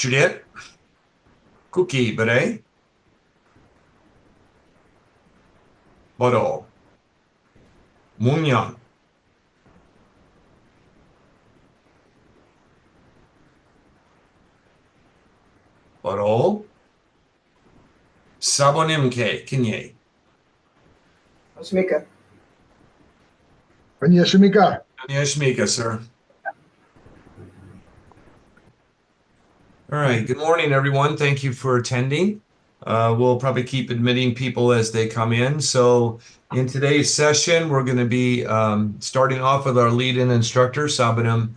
Juliet, cookie, bere, boro, munyan, boro, sabonimke, kinye. Osmika. Shmika. Shmika, sir. All right. Good morning, everyone. Thank you for attending. We'll probably keep admitting people as they come in. So in today's session, we're going to be starting off with our lead-in instructor, Sabanim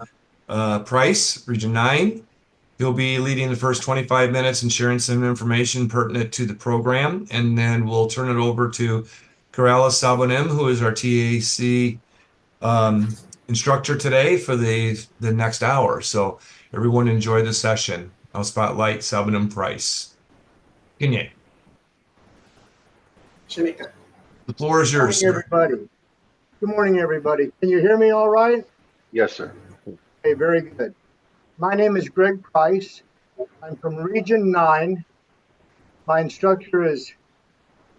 Price, Region 9. He'll be leading the first 25 minutes and sharing some information pertinent to the program. And then we'll turn it over to Corrales Sabanim, who is our TAC instructor today for the next hour. So everyone enjoy the session. I'll spotlight Sabanim Price. Kinye. Shemika. The floor is yours, Good morning, everybody. Good morning, everybody. Can you hear me all right? Yes, sir. Okay, very good. My name is Greg Price. I'm from Region 9. My instructor is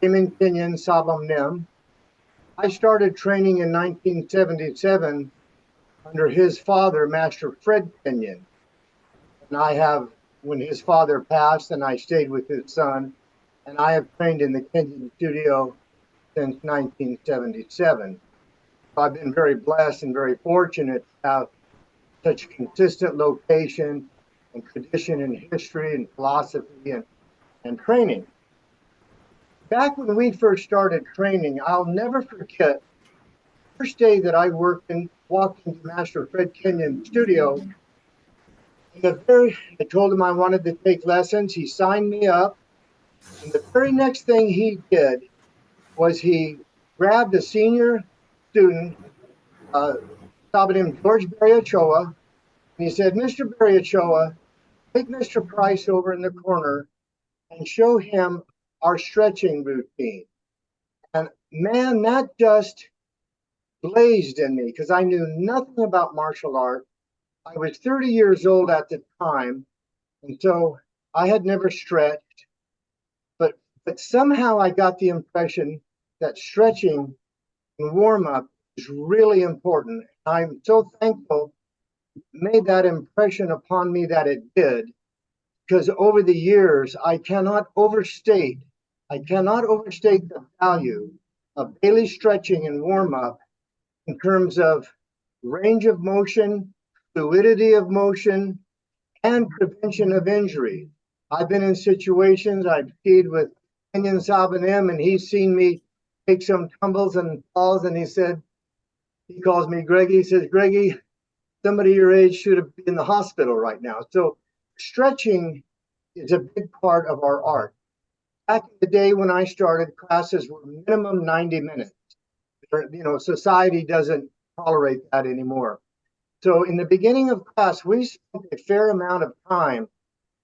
Eamon Kenyon Sabam Nim. I started training in 1977 under his father, Master Fred Kenyon. And I have, when his father passed, and I stayed with his son, and I have trained in the Kenyon studio since 1977. So I've been very blessed and very fortunate to have such a consistent location and tradition in history and philosophy and training. Back when we first started training, I'll never forget the first day that I walked into Master Fred Kenyon's studio. I told him I wanted to take lessons. He signed me up. And the very next thing he did was he grabbed a senior student, Sabanim George Barry-Ochoa, and he said, "Mr. Barry-Ochoa, take Mr. Price over in the corner and show him our stretching routine." And man, that just blazed in me because I knew nothing about martial art. I was 30 years old at the time, and so I had never stretched. But somehow I got the impression that stretching and warm-up is really important. I'm so thankful it made that impression upon me that it did, because over the years, I cannot overstate the value of daily stretching and warm-up in terms of range of motion, fluidity of motion, and prevention of injury. I've been in situations, I've skied with Kenyon Sabanim, and he's seen me take some tumbles and falls, and he calls me Greggy. He says, "Greggy, somebody your age should have been in the hospital right now." So stretching is a big part of our art. Back in the day when I started, classes were minimum 90 minutes. Society doesn't tolerate that anymore. So in the beginning of class, we spent a fair amount of time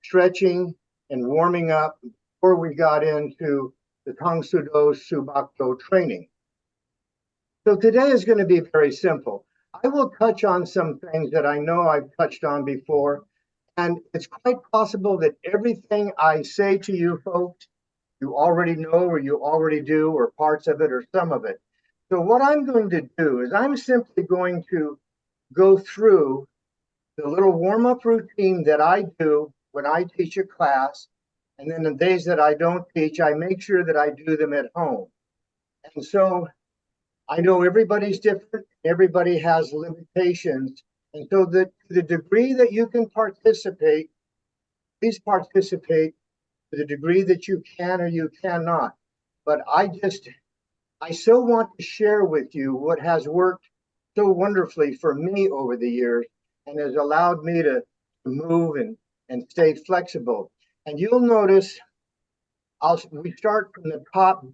stretching and warming up before we got into the Tang Soo Do Subakdo training. So today is going to be very simple. I will touch on some things that I know I've touched on before, and it's quite possible that everything I say to you folks, you already know or you already do, or parts of it or some of it. So what I'm going to do is I'm simply going to go through the little warm-up routine that I do when I teach a class, and then the days that I don't teach, I make sure that I do them at home. And so I know everybody's different, everybody has limitations, and so to the degree that you can participate, please participate to the degree that you can or you cannot. But I so want to share with you what has worked so wonderfully for me over the years and has allowed me to move and stay flexible. And you'll notice we start from the top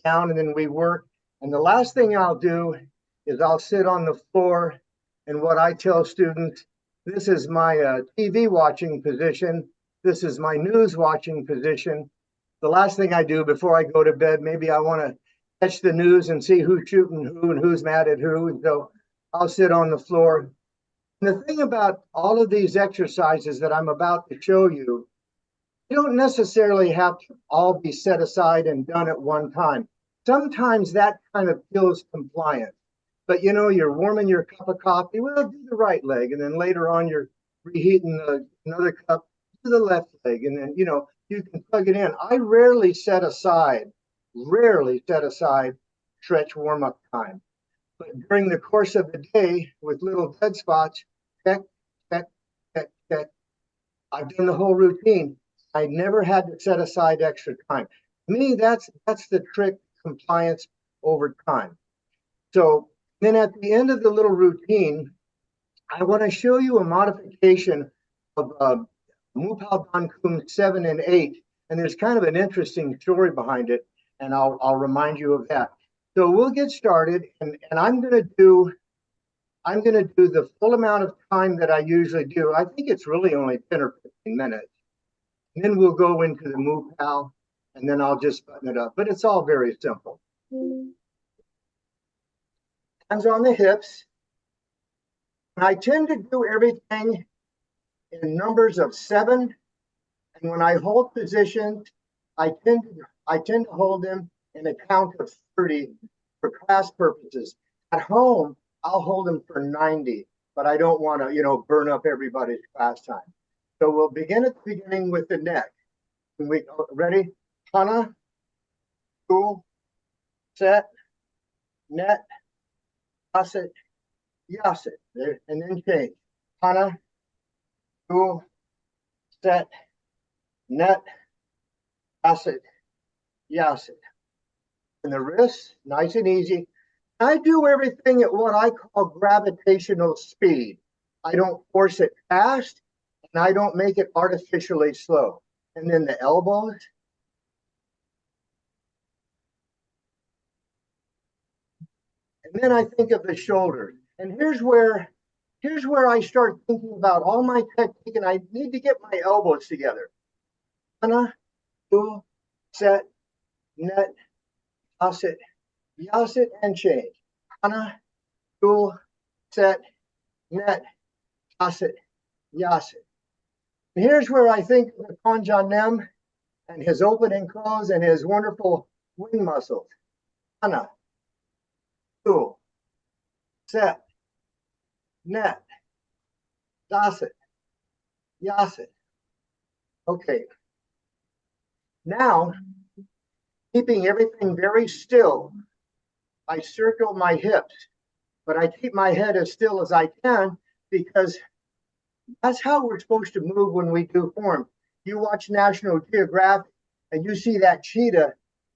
down and then we work. And the last thing I'll do is I'll sit on the floor, and what I tell students, this is my TV watching position. This is my news watching position. The last thing I do before I go to bed, maybe I want to catch the news and see who's shooting who and who's mad at who. And so I'll sit on the floor And the thing about all of these exercises that I'm about to show you, you don't necessarily have to all be set aside and done at one time. Sometimes that kind of kills compliance. But you're warming your cup of coffee, well, do the right leg. And then later on, you're reheating another cup, do the left leg. And then, you can plug it in. I rarely set aside stretch warm up time. But during the course of the day, with little dead spots, check, check, check, check, I've done the whole routine. I never had to set aside extra time. To me, that's the trick to compliance over time. So then at the end of the little routine, I want to show you a modification of Mupal Dankum 7 and 8. And there's kind of an interesting story behind it. And I'll remind you of that. So we'll get started, and I'm going to do the full amount of time that I usually do. I think it's really only 10 or 15 minutes. And then we'll go into the Mupal, and then I'll just button it up. But it's all very simple. Hands on the hips. I tend to do everything in numbers of 7. And when I hold positions, I tend to hold them in a count of 30 for class purposes. At home, I'll hold them for 90, but I don't want to, burn up everybody's class time. So we'll begin at the beginning with the neck. Ready? Hana, cool, set, net, yasit, yasit. There, and then change. Hana, cool, set, net, yasit, yasit. And the wrists, nice and easy. I do everything at what I call gravitational speed. I don't force it fast, and I don't make it artificially slow. And then the elbows. And then I think of the shoulders. And here's where I start thinking about all my technique, and I need to get my elbows together. Hana, cool, set, net, yasit, yasit, and change. Hana, cool, set, net, yasit, yasit. And here's where I think of Konjan Nem and his open and close and his wonderful wing muscles. Hana, cool, set, net, yasit, yasit. Okay. Now, keeping everything very still, I circle my hips, but I keep my head as still as I can because that's how we're supposed to move when we do form. You watch National Geographic and you see that cheetah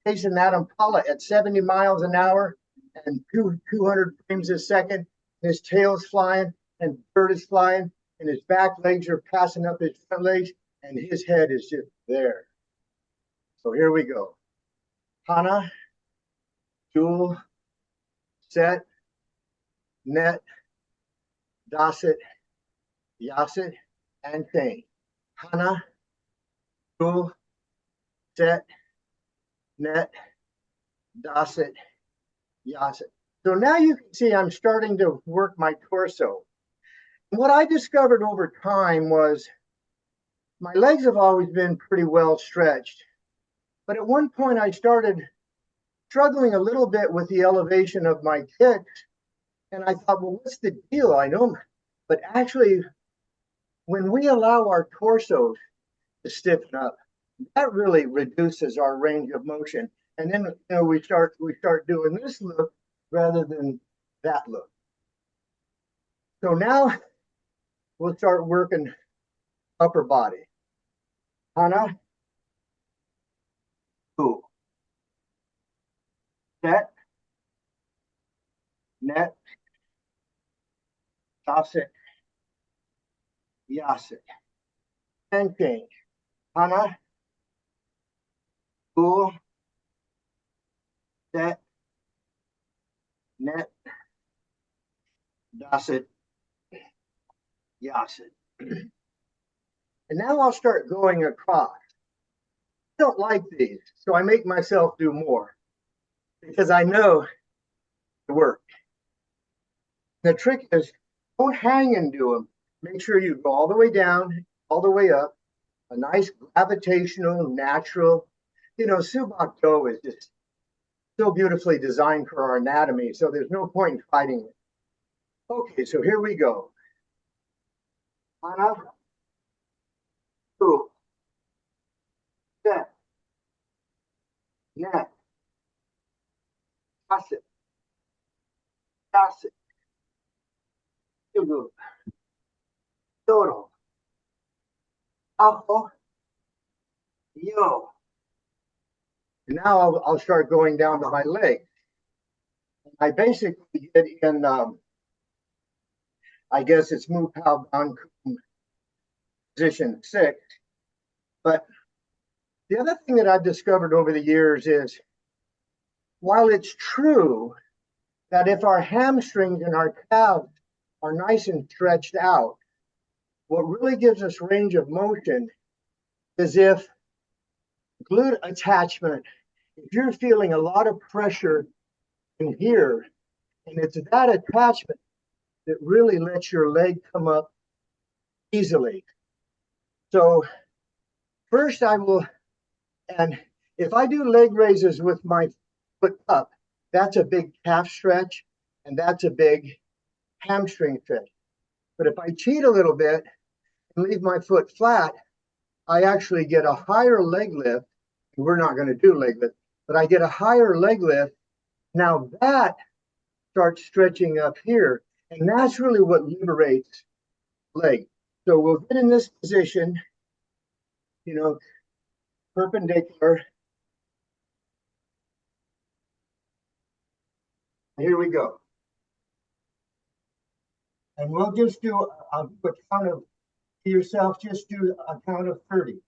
chasing that impala at 70 miles an hour and 200 frames a second. And his tail's flying and bird is flying and his back legs are passing up his front legs and his head is just there. So here we go. Hana, jewel, set, net, dasit, yasit, and change. Hana, jewel, set, net, dasit, yasit. So now you can see I'm starting to work my torso. What I discovered over time was my legs have always been pretty well stretched. But at one point, I started struggling a little bit with the elevation of my kicks. And I thought, well, what's the deal? I know. But actually, when we allow our torsos to stiffen up, that really reduces our range of motion. And then we start doing this look rather than that look. So now we'll start working upper body. Hana, cool. Set, net, dasit, yasit, and change. Hana, cool, set, net, dasit, yasit. And now I'll start going across. I don't like these, so I make myself do more because I know it works. The trick is Don't hang and do them. Make sure you go all the way down, all the way up. A nice gravitational, natural. Subak dough is just so beautifully designed for our anatomy, so there's no point in fighting it. Okay, so here we go. Hana, two, set, net, pass it, tugu, todo, aho, yo. And now I'll start going down to my leg. I basically get in, I guess it's Mu Pao Down position 6. But the other thing that I've discovered over the years is while it's true that if our hamstrings and our calves are nice and stretched out, what really gives us range of motion is if glute attachment, if you're feeling a lot of pressure in here, and it's that attachment that really lets your leg come up easily. So first I will, and if I do leg raises with my foot up, that's a big calf stretch and that's a big hamstring stretch. But if I cheat a little bit and leave my foot flat, I actually get a higher leg lift. We're not going to do leg lift, but I get a higher leg lift. Now that starts stretching up here, and that's really what liberates leg. So we'll get in this position, perpendicular. Here we go. And we'll just do a count of yourself, just do a count of 30.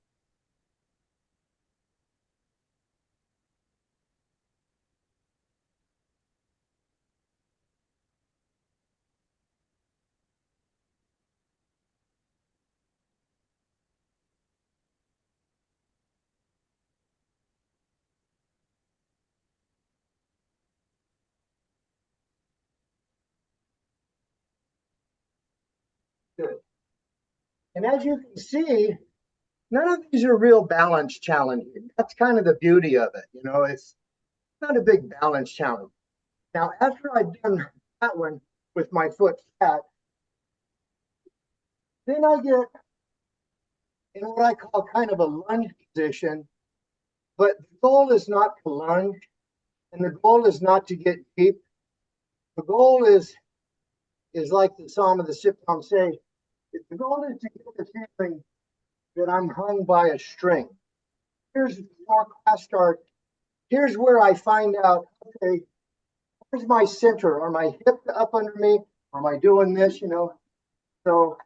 Good. And as you can see, none of these are real balance challenges. That's kind of the beauty of it. It's not a big balance challenge. Now, after I've done that one with my foot flat, then I get in what I call kind of a lunge position. But the goal is not to lunge, and the goal is not to get deep. The goal is like the Psalm of the Sipam say, the goal is to get the feeling that I'm hung by a string. Here's before class starts. Here's where I find out, okay, where's my center? Are my hip up under me? Or am I doing this, So,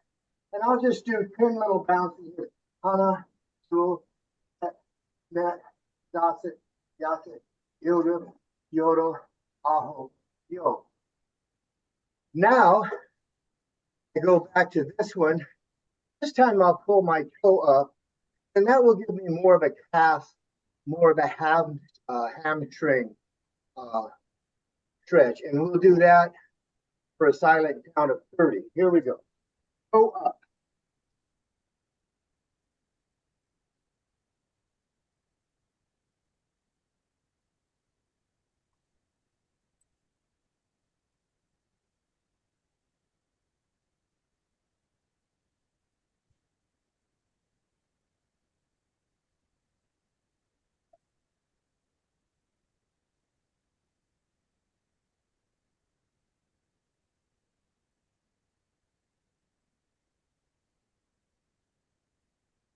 and I'll just do 10 little bounces here. Hana, sul, net, dasit, yasit, yodo, yodo, aho, yo. Now, I go back to this one. This time I'll pull my toe up, and that will give me more of a calf, more of a hamstring stretch. And we'll do that for a silent count of 30. Here we go. Toe up.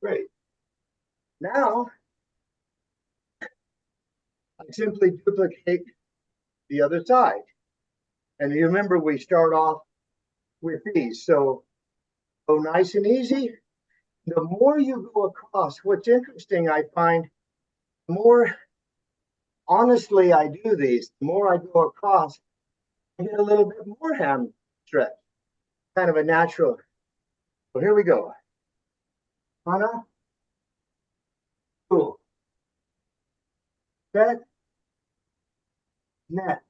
Great. Now, I simply duplicate the other side. And you remember we start off with these. So go nice and easy. The more you go across, what's interesting, I find, the more honestly I do these, the more I go across, I get a little bit more ham stretch, kind of a natural. So here we go. Hana, cool. Set, net.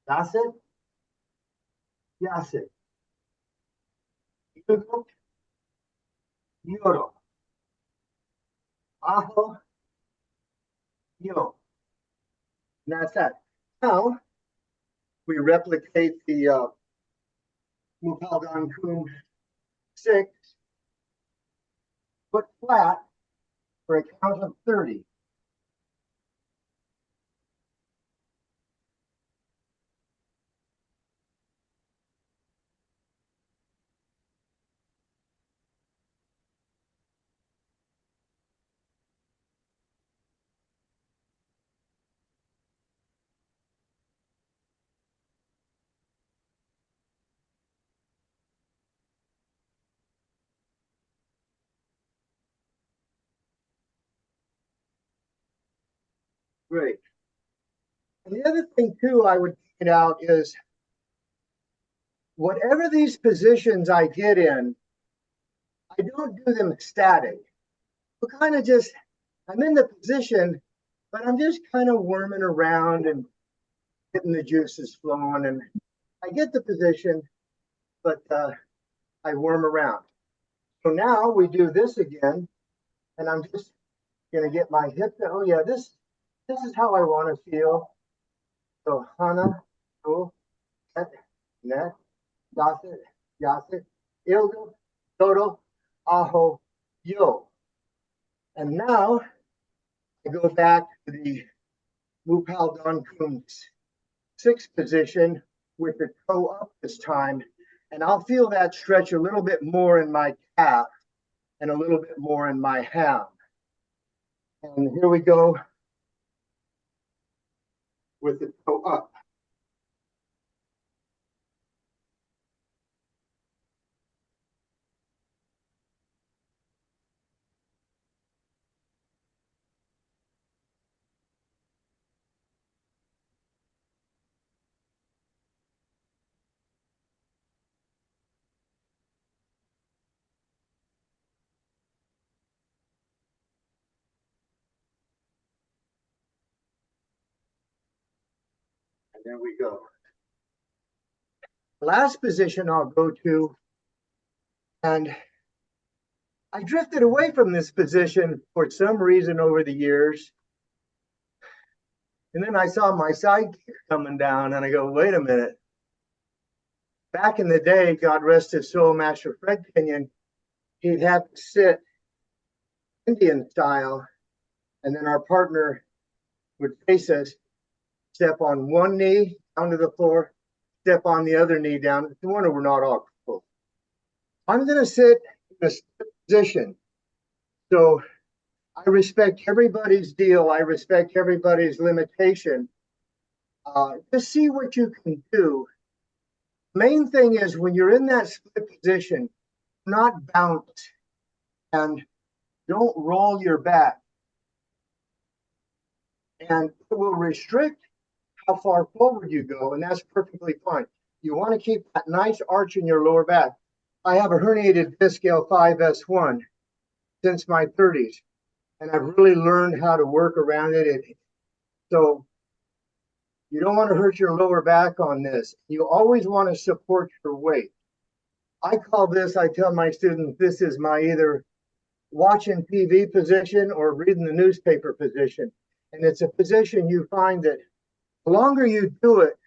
That's it. yase, yugo, yoro, aho, yo. And that's that. Now we replicate the Mupaldan Kum 6, foot flat for a count of 30. Great. And the other thing too I would point out is whatever these positions I get in, I don't do them static. We kind of just, I'm in the position, but I'm just kind of worming around and getting the juices flowing. And I get the position, but I worm around. So now we do this again, and I'm just gonna get my hip. Oh yeah, this is how I want to feel. So Hana, go, net, net, yasit, yasit, ilgo, todo, aho, yo. And now I go back to the Mupal Don Kum's 6th position with the toe up this time. And I'll feel that stretch a little bit more in my calf and a little bit more in my ham. And here we go with the toe up. And there we go. Last position I'll go to, and I drifted away from this position for some reason over the years. And then I saw my sidekick coming down, and I go, wait a minute. Back in the day, God rest his soul, Master Fred Kenyon, he'd have to sit Indian style, and then our partner would face us, step on one knee down to the floor, step on the other knee down. No wonder we're not all cool. I'm going to sit in a position. So I respect everybody's deal. I respect everybody's limitation. Just see what you can do. Main thing is when you're in that split position, not bounce and don't roll your back. And it will restrict how far forward you go, and that's perfectly fine. You want to keep that nice arch in your lower back. I have a herniated disc L5S1 since my 30s, and I've really learned how to work around it. So you don't want to hurt your lower back on this. You always want to support your weight. I call this, I tell my students, this is my either watching TV position or reading the newspaper position. And it's a position you find that the longer you do it,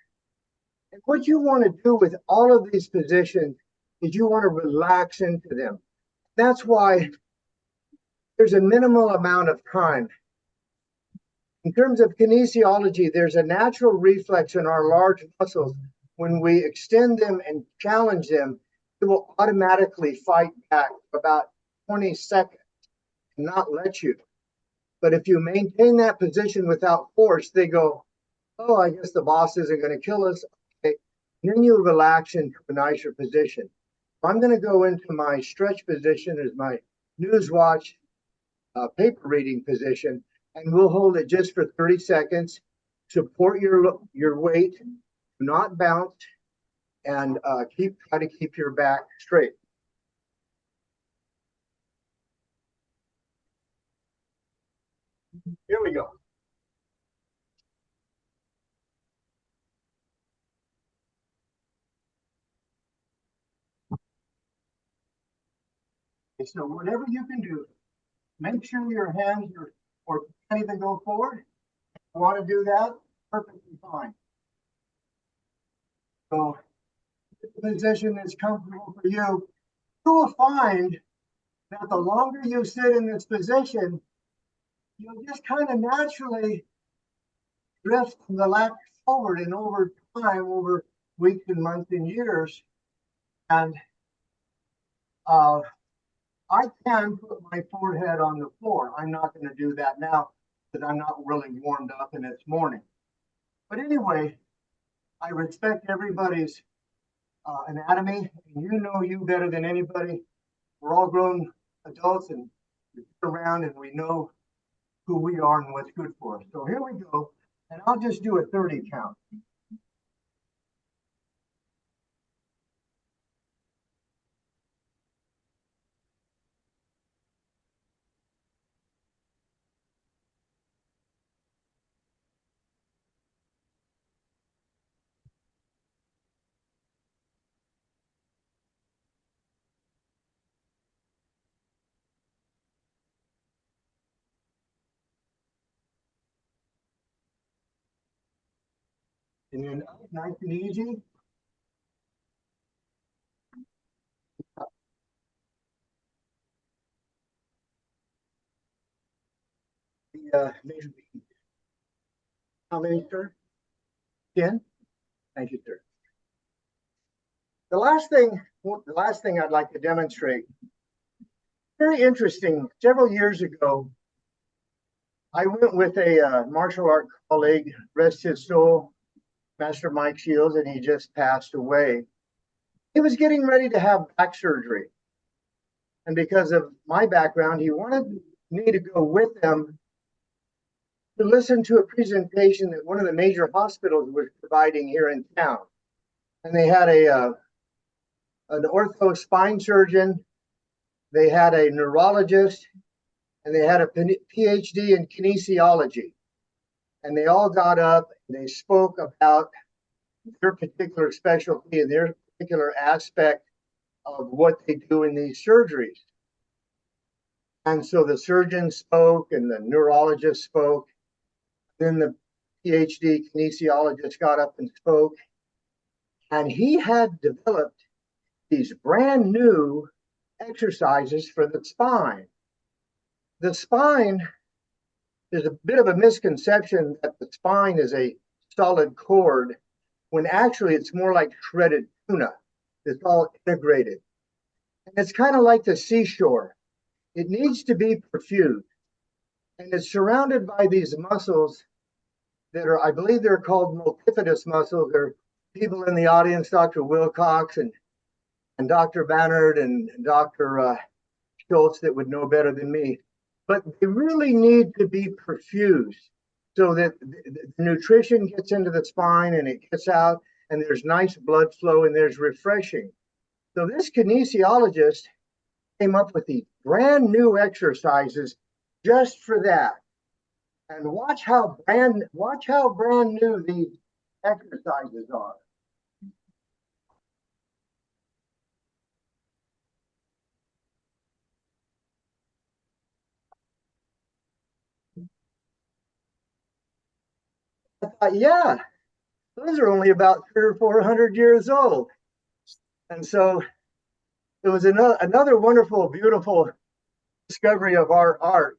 and what you want to do with all of these positions is you want to relax into them. That's why there's a minimal amount of time. In terms of kinesiology, there's a natural reflex in our large muscles. When we extend them and challenge them, it will automatically fight back for about 20 seconds and not let you. But if you maintain that position without force, they go, oh, I guess the boss isn't going to kill us. Okay. And then you relax into a nicer position. I'm going to go into my stretch position as my news watch paper reading position, and we'll hold it just for 30 seconds. Support your weight, do not bounce, and try to keep your back straight. Here we go. So whatever you can do, make sure your hands are, or can't even go forward. If you want to do that, perfectly fine. So the position that's comfortable for you, you will find that the longer you sit in this position, you'll just kind of naturally drift and relax forward, and over time, over weeks and months and years. And uh, I can put my forehead on the floor. I'm not going to do that now because I'm not really warmed up and it's morning. But anyway, I respect everybody's anatomy, and you know you better than anybody. We're all grown adults, and we sit around and we know who we are and what's good for us. So here we go, and I'll just do a 30 count. And then up, nice and easy. Maybe, how many, sir? 10? Thank you, sir. The last thing I'd like to demonstrate, very interesting. Several years ago, I went with a martial art colleague, rest his soul, Master Mike Shields, and he just passed away. He was getting ready to have back surgery. And because of my background, he wanted me to go with him to listen to a presentation that one of the major hospitals was providing here in town. And they had an ortho spine surgeon, they had a neurologist, and they had a PhD in kinesiology. And they all got up and they spoke about their particular specialty and their particular aspect of what they do in these surgeries. And so the surgeon spoke and the neurologist spoke. Then the PhD kinesiologist got up and spoke. And he had developed these brand new exercises for the spine. The spine, there's a bit of a misconception that the spine is a solid cord, when actually it's more like shredded tuna. It's all integrated. And it's kind of like the seashore. It needs to be perfused. And it's surrounded by these muscles that are, I believe they're called multifidus muscles. There are people in the audience, Dr. Wilcox and Dr. Bannard and Dr. Schultz, that would know better than me. But they really need to be perfused so that the nutrition gets into the spine and it gets out, and there's nice blood flow and there's refreshing. So this kinesiologist came up with these brand new exercises just for that. And watch how brand new these exercises are. I thought, yeah, those are only about 300 or 400 years old. And so it was another wonderful, beautiful discovery of our art,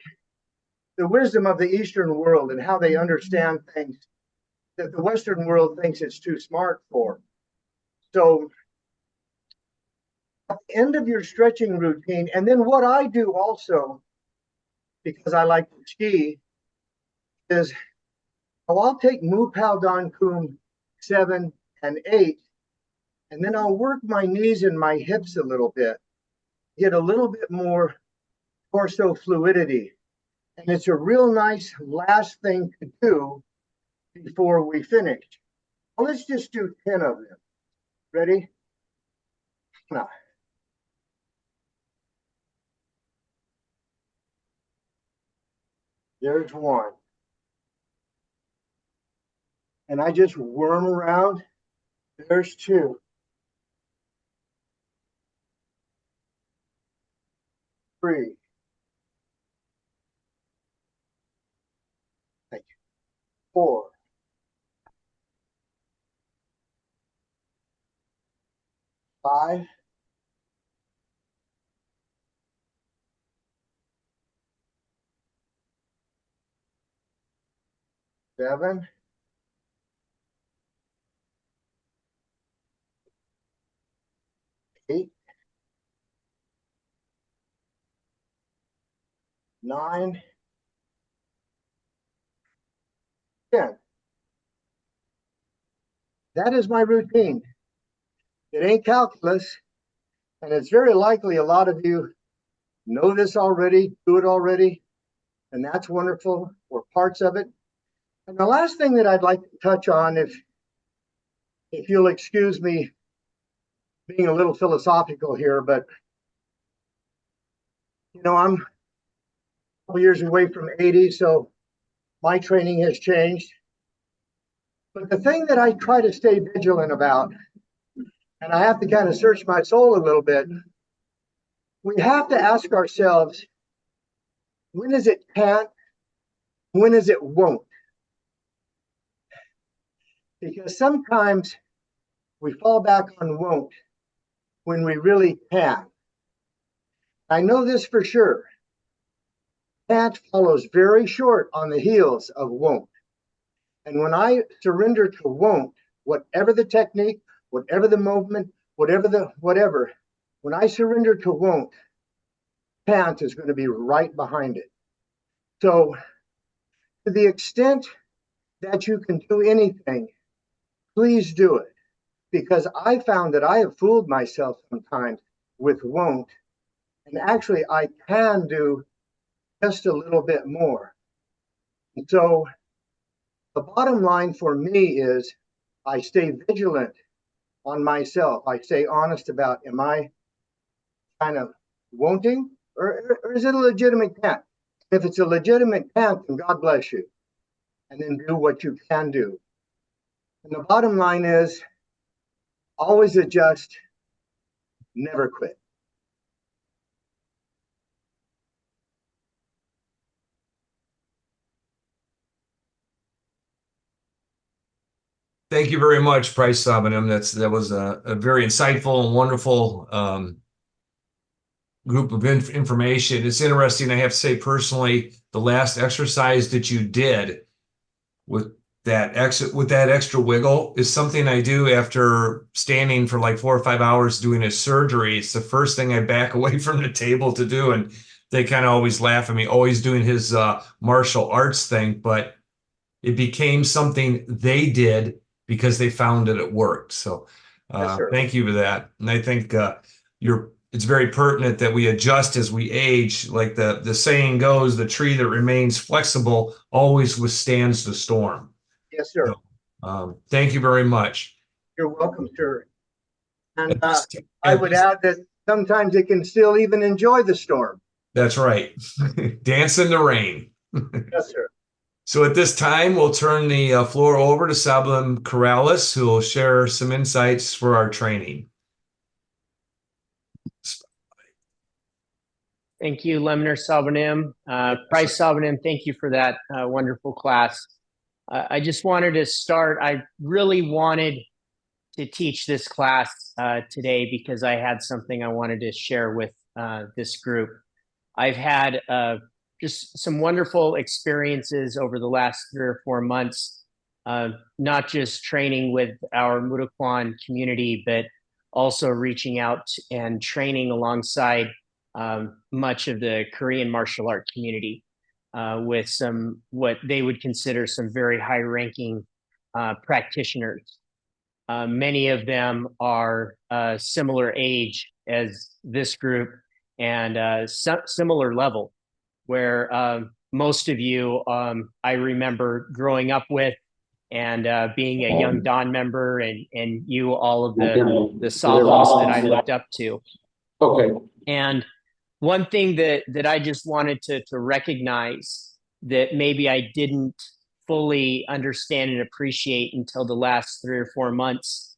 the wisdom of the Eastern world and how they understand things that the Western world thinks it's too smart for. So at the end of your stretching routine, and then what I do also, because I like to ski, is I'll take Mu Pao Dan Kum 7 and 8, and then I'll work my knees and my hips a little bit, get a little bit more torso fluidity. And it's a real nice last thing to do before we finish. Well, let's just do 10 of them. Ready? Now, there's one. And I just worm around. There's two. 3. Thank you. 4. 5. 7. 8. 9. 10. That is my routine. It ain't calculus, and it's very likely a lot of you know this already, do it already, and that's wonderful, or parts of it. And the last thing that I'd like to touch on, if you'll excuse me being a little philosophical here, but I'm a couple years away from 80, so my training has changed. But the thing that I try to stay vigilant about, and I have to kind of search my soul a little bit, we have to ask ourselves, when is it can't? When is it won't? Because sometimes we fall back on won't when we really can. I know this for sure. Can't follows very short on the heels of won't. And when I surrender to won't, whatever the technique, whatever the movement, whatever, when I surrender to won't, can't is going to be right behind it. So to the extent that you can do anything, please do it. Because I found that I have fooled myself sometimes with won't. And actually, I can do just a little bit more. And so the bottom line for me is I stay vigilant on myself. I stay honest about, am I kind of wanting, or is it a legitimate can't? If it's a legitimate can't, then God bless you. And then do what you can do. And the bottom line is always adjust, never quit. Thank you very much, Price Sabanim. That was a very insightful and wonderful group of information. It's interesting. I have to say personally, the last exercise that you did with that extra wiggle is something I do after standing for like 4 or 5 hours doing a surgery. It's the first thing I back away from the table to do, and they kind of always laugh at me, always doing his martial arts thing, but it became something they did because they found that it worked. So Yes, thank you for that. And I think it's very pertinent that we adjust as we age. Like the saying goes, the tree that remains flexible always withstands the storm. Yes, sir. So, thank you very much. You're welcome, sir. And I At would this- add that sometimes it can still even enjoy the storm. that's right. Dance in the rain. Yes, sir. So at this time, we'll turn the floor over to Sablim Corrales, who will share some insights for our training. Thank you, Lemner Salbanim. Price Salbanim, thank you for that wonderful class. I just wanted to start. I really wanted to teach this class today because I had something I wanted to share with this group. I've had just some wonderful experiences over the last 3 or 4 months, not just training with our Mudokwan community, but also reaching out and training alongside much of the Korean martial art community with some what they would consider some very high-ranking practitioners. Many of them are similar age as this group and similar level, where most of you I remember growing up with and being a young Don member, and you all of the Savos that I looked up to. Okay. And one thing that I just wanted to recognize that maybe I didn't fully understand and appreciate until the last 3 or 4 months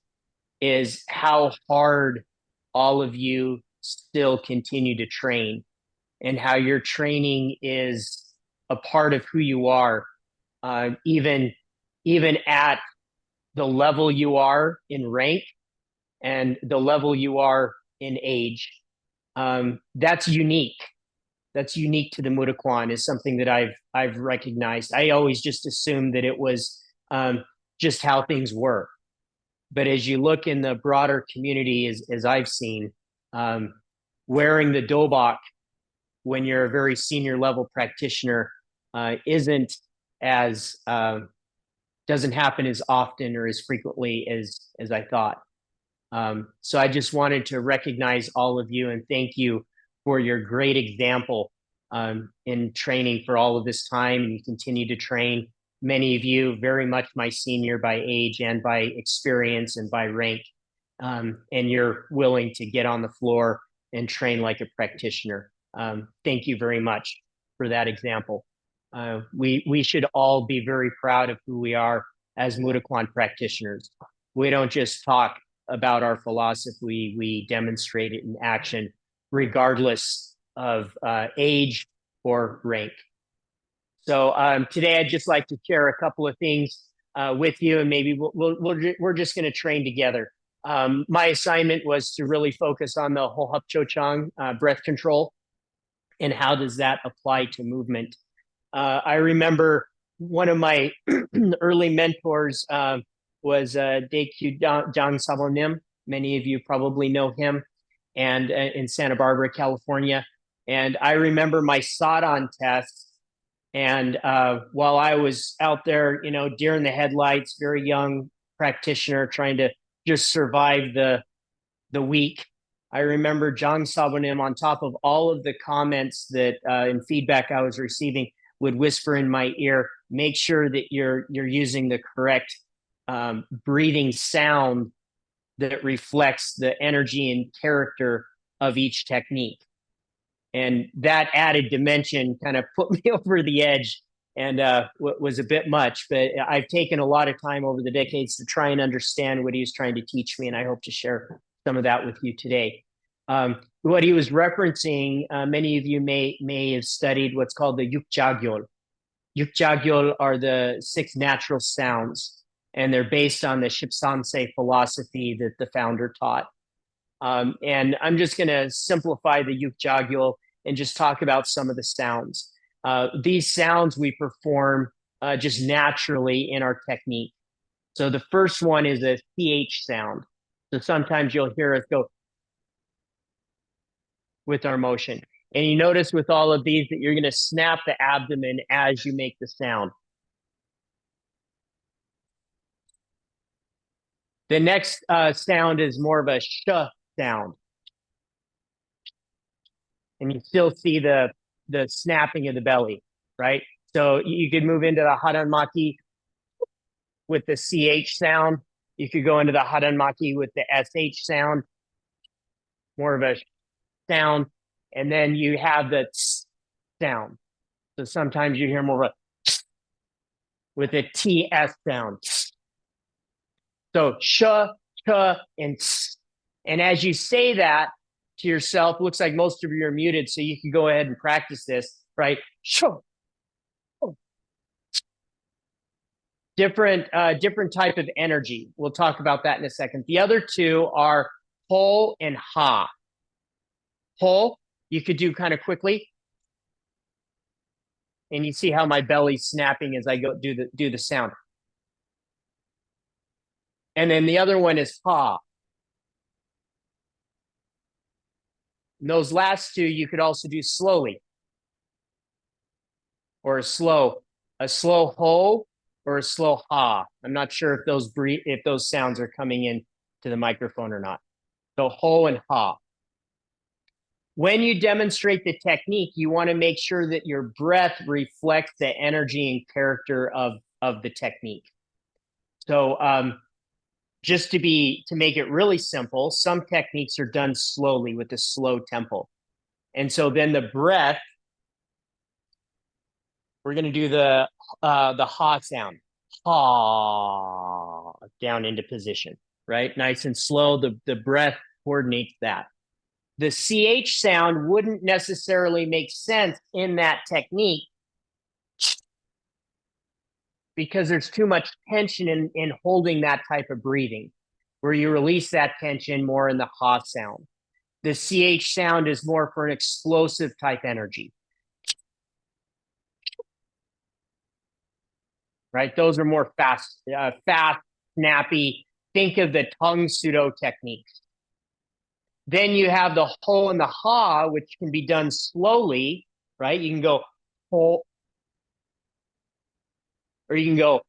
is how hard all of you still continue to train. and how your training is a part of who you are, even at the level you are in rank and the level you are in age. That's unique. That's unique to the Mudokwan, is something that I've recognized. I always just assumed that it was just how things were. But as you look in the broader community, as I've seen, wearing the dobok when you're a very senior level practitioner isn't as doesn't happen as often or as frequently as I thought. So I just wanted to recognize all of you and thank you for your great example in training for all of this time. And you continue to train. Many of you very much my senior by age and by experience and by rank. And you're willing to get on the floor and train like a practitioner. Thank you very much for that example. We should all be very proud of who we are as Mudokwan practitioners. We don't just talk about our philosophy, we demonstrate it in action, regardless of age or rank. So today I'd just like to share a couple of things with you, and maybe we're just going to train together. My assignment was to really focus on the Ho-Hup Cho-Chang breath control and how does that apply to movement. I remember one of my early mentors was Daekyu Jang Sabonim. Many of you probably know him, and in Santa Barbara, California. And I remember my Sadon test. And while I was out there, you know, deer in the headlights, very young practitioner trying to just survive the week, I remember Jang Sabonim, on top of all of the comments that and feedback I was receiving, would whisper in my ear, make sure that you're using the correct breathing sound that reflects the energy and character of each technique. And that added dimension kind of put me over the edge and was a bit much. But I've taken a lot of time over the decades to try and understand what he was trying to teach me, and I hope to share some of that with you today. What he was referencing, many of you may have studied what's called the Yukjagyol. Yukjagyol are the 6 natural sounds, and they're based on the Shipsansei philosophy that the founder taught. And I'm just going to simplify the Yukjagyol and just talk about some of the sounds. These sounds we perform just naturally in our technique. So the first one is a CH sound. So sometimes you'll hear us go with our motion. And you notice with all of these that you're going to snap the abdomen as you make the sound. The next sound is more of a sh sound. And you still see the snapping of the belly, right? So you could move into the Haranmaki with the CH sound. You could go into the Haranmaki with the SH sound, more of a sound. And then you have the tss sound. So sometimes you hear more of a with a TS sound. So sh, and tss. And as you say that to yourself, looks like most of you are muted, so you can go ahead and practice this, right? Sh. Different type of energy. We'll talk about that in a second. The other two are ho and ha. Ho, you could do kind of quickly. And you see how my belly's snapping as I go do the sound. And then the other one is ha. And those last two you could also do slowly. Or a slow ho or a slow ha. I'm not sure if those sounds are coming in to the microphone or not. So ho and ha. When you demonstrate the technique, you want to make sure that your breath reflects the energy and character of the technique. So just to make it really simple, some techniques are done slowly with a slow tempo. And so then the breath, we're going to do the ha sound. Ha, down into position, right? Nice and slow. The breath coordinates that. The CH sound wouldn't necessarily make sense in that technique because there's too much tension in holding that type of breathing, where you release that tension more in the ha sound. The CH sound is more for an explosive type energy. Right? Those are more fast, snappy. Think of the tongue pseudo techniques. Then you have the ho and the ha, which can be done slowly, right? You can go ho, or you can go.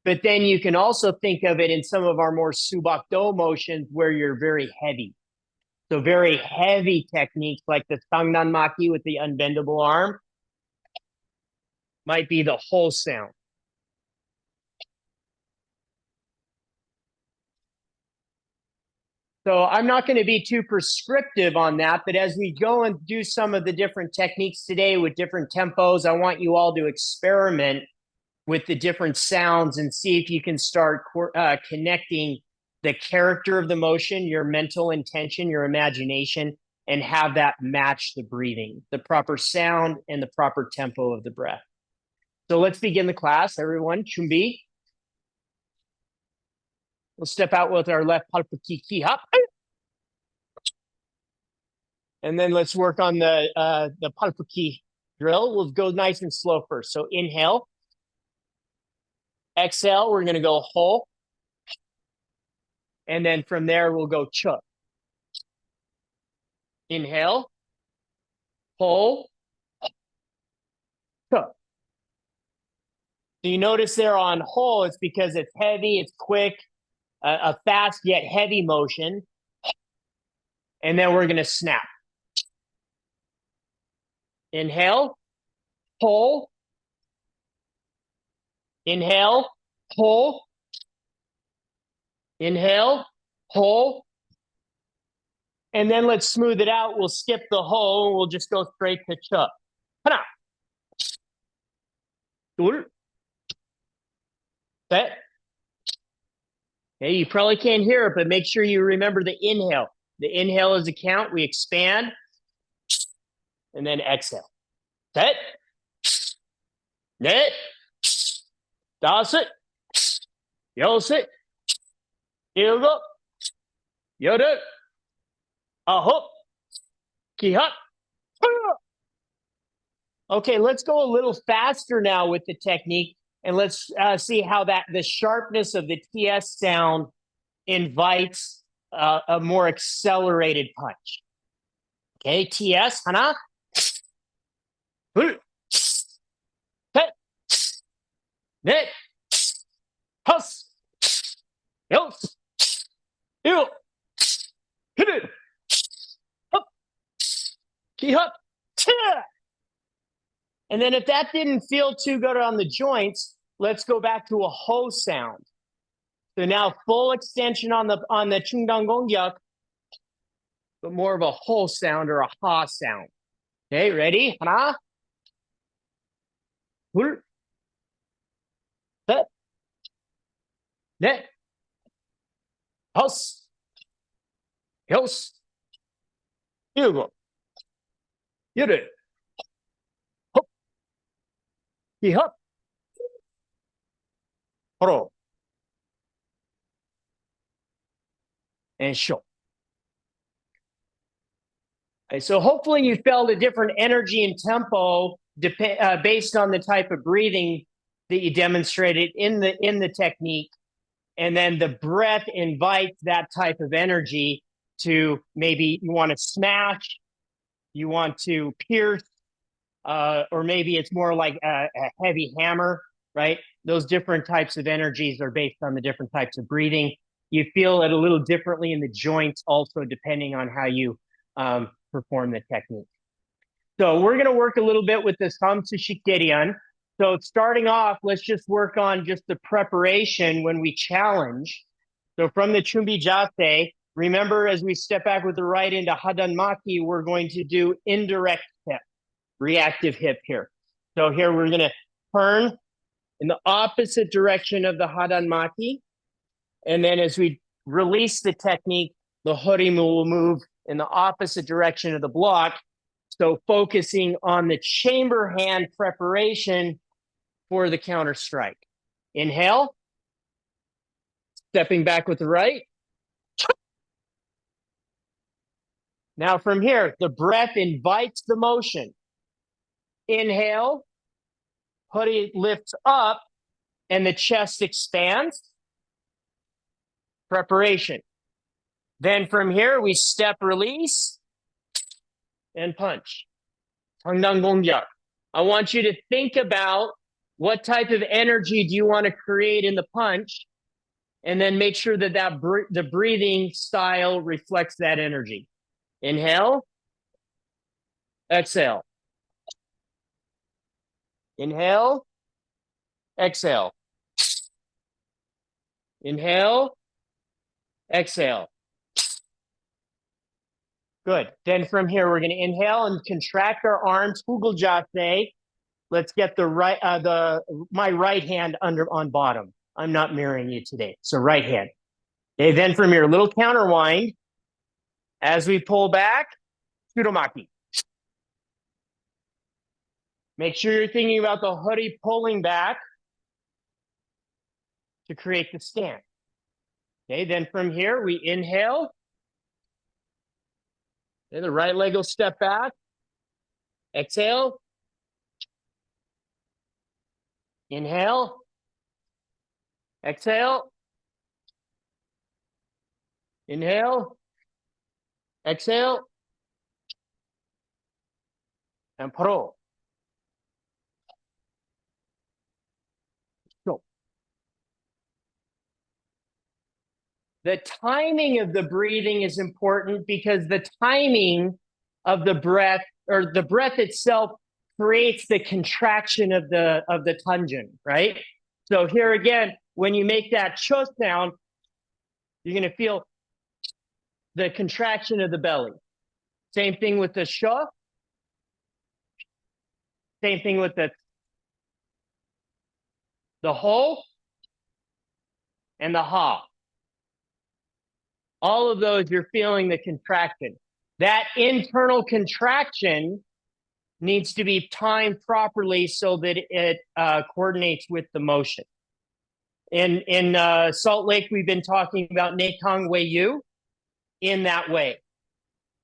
But then you can also think of it in some of our more subak do motions where you're very heavy. So very heavy techniques like the sangnan maki with the unbendable arm might be the whole sound. So I'm not going to be too prescriptive on that, but as we go and do some of the different techniques today with different tempos, I want you all to experiment with the different sounds and see if you can start connecting the character of the motion, your mental intention, your imagination, and have that match the breathing, the proper sound and the proper tempo of the breath. So let's begin the class, everyone. Chumbi. We'll step out with our left palpaki ki hop. And then let's work on the palpaki drill. We'll go nice and slow first. So inhale. Exhale, we're going to go ho. And then from there, we'll go ch. Inhale. Ho. Ch. So you notice there on ho, it's because it's heavy, it's quick, a fast yet heavy motion. And then we're going to snap. Inhale. Ho. Inhale, ho. Inhale, ho. And then let's smooth it out. We'll skip the ho and we'll just go straight to ch. Hana. Dul. Set. Okay, you probably can't hear it, but make sure you remember the inhale. The inhale is a count. We expand. And then exhale. Set. Net. Das it. Yos it. Ilgo. Yoda. Ahop. Kihut. Okay, let's go a little faster now with the technique, and let's see how the sharpness of the TS sound invites a more accelerated punch. Okay, TS, hana. Net. Hus. Yos. Il. Hit it. Up. Key up. And then if that didn't feel too good on the joints, let's go back to a ho sound. So now full extension on the chungdangongyak, but more of a ho sound or a ha sound. Okay, ready? Hana. Hul. Set. Net. Hus. Yos. Yugo. Yuru. Hop. Hihop. Horo. And show. Okay, so hopefully you felt a different energy and tempo based on the type of breathing that you demonstrated in the technique, and then the breath invites that type of energy to maybe you want to smash, you want to pierce, or maybe it's more like a heavy hammer, right? Those different types of energies are based on the different types of breathing. You feel it a little differently in the joints also, depending on how you perform the technique. So we're going to work a little bit with this Hamsushikderian. So starting off, let's just work on just the preparation when we challenge. So from the Chumbi Jate, remember as we step back with the right into Hadan Maki, we're going to do indirect hip, reactive hip here. So here we're going to turn in the opposite direction of the Hadan Maki. And then as we release the technique, the hori will move in the opposite direction of the block. So focusing on the chamber hand preparation for the counter strike. Inhale. Stepping back with the right. Now from here, the breath invites the motion. Inhale. Hori lifts up and the chest expands. Preparation. Then from here, we step release and punch. I want you to think about what type of energy do you want to create in the punch, and then make sure that, the breathing style reflects that energy. Inhale. Exhale. Inhale. Exhale. Inhale. Exhale. Good. Then from here, we're going to inhale and contract our arms. Hugeljase. Let's get my right hand on bottom. I'm not mirroring you today. So right hand. Okay. Then from here, a little counter wind. As we pull back, Tsuromaki. Make sure you're thinking about the hori pulling back to create the stand. Okay. Then from here, we inhale. Okay, the right leg will step back. Exhale. Inhale. Exhale. Inhale. Exhale. And pro. Go. The timing of the breathing is important because the timing of the breath, or the breath itself, creates the contraction of the tungen, right? So here again, when you make that cho sound, you're going to feel the contraction of the belly. Same thing with the sho. Same thing with the ho and the ha. All of those, you're feeling the contraction. That internal contraction needs to be timed properly so that it coordinates with the motion. In Salt Lake, we've been talking about Neikang Wei Yu in that way.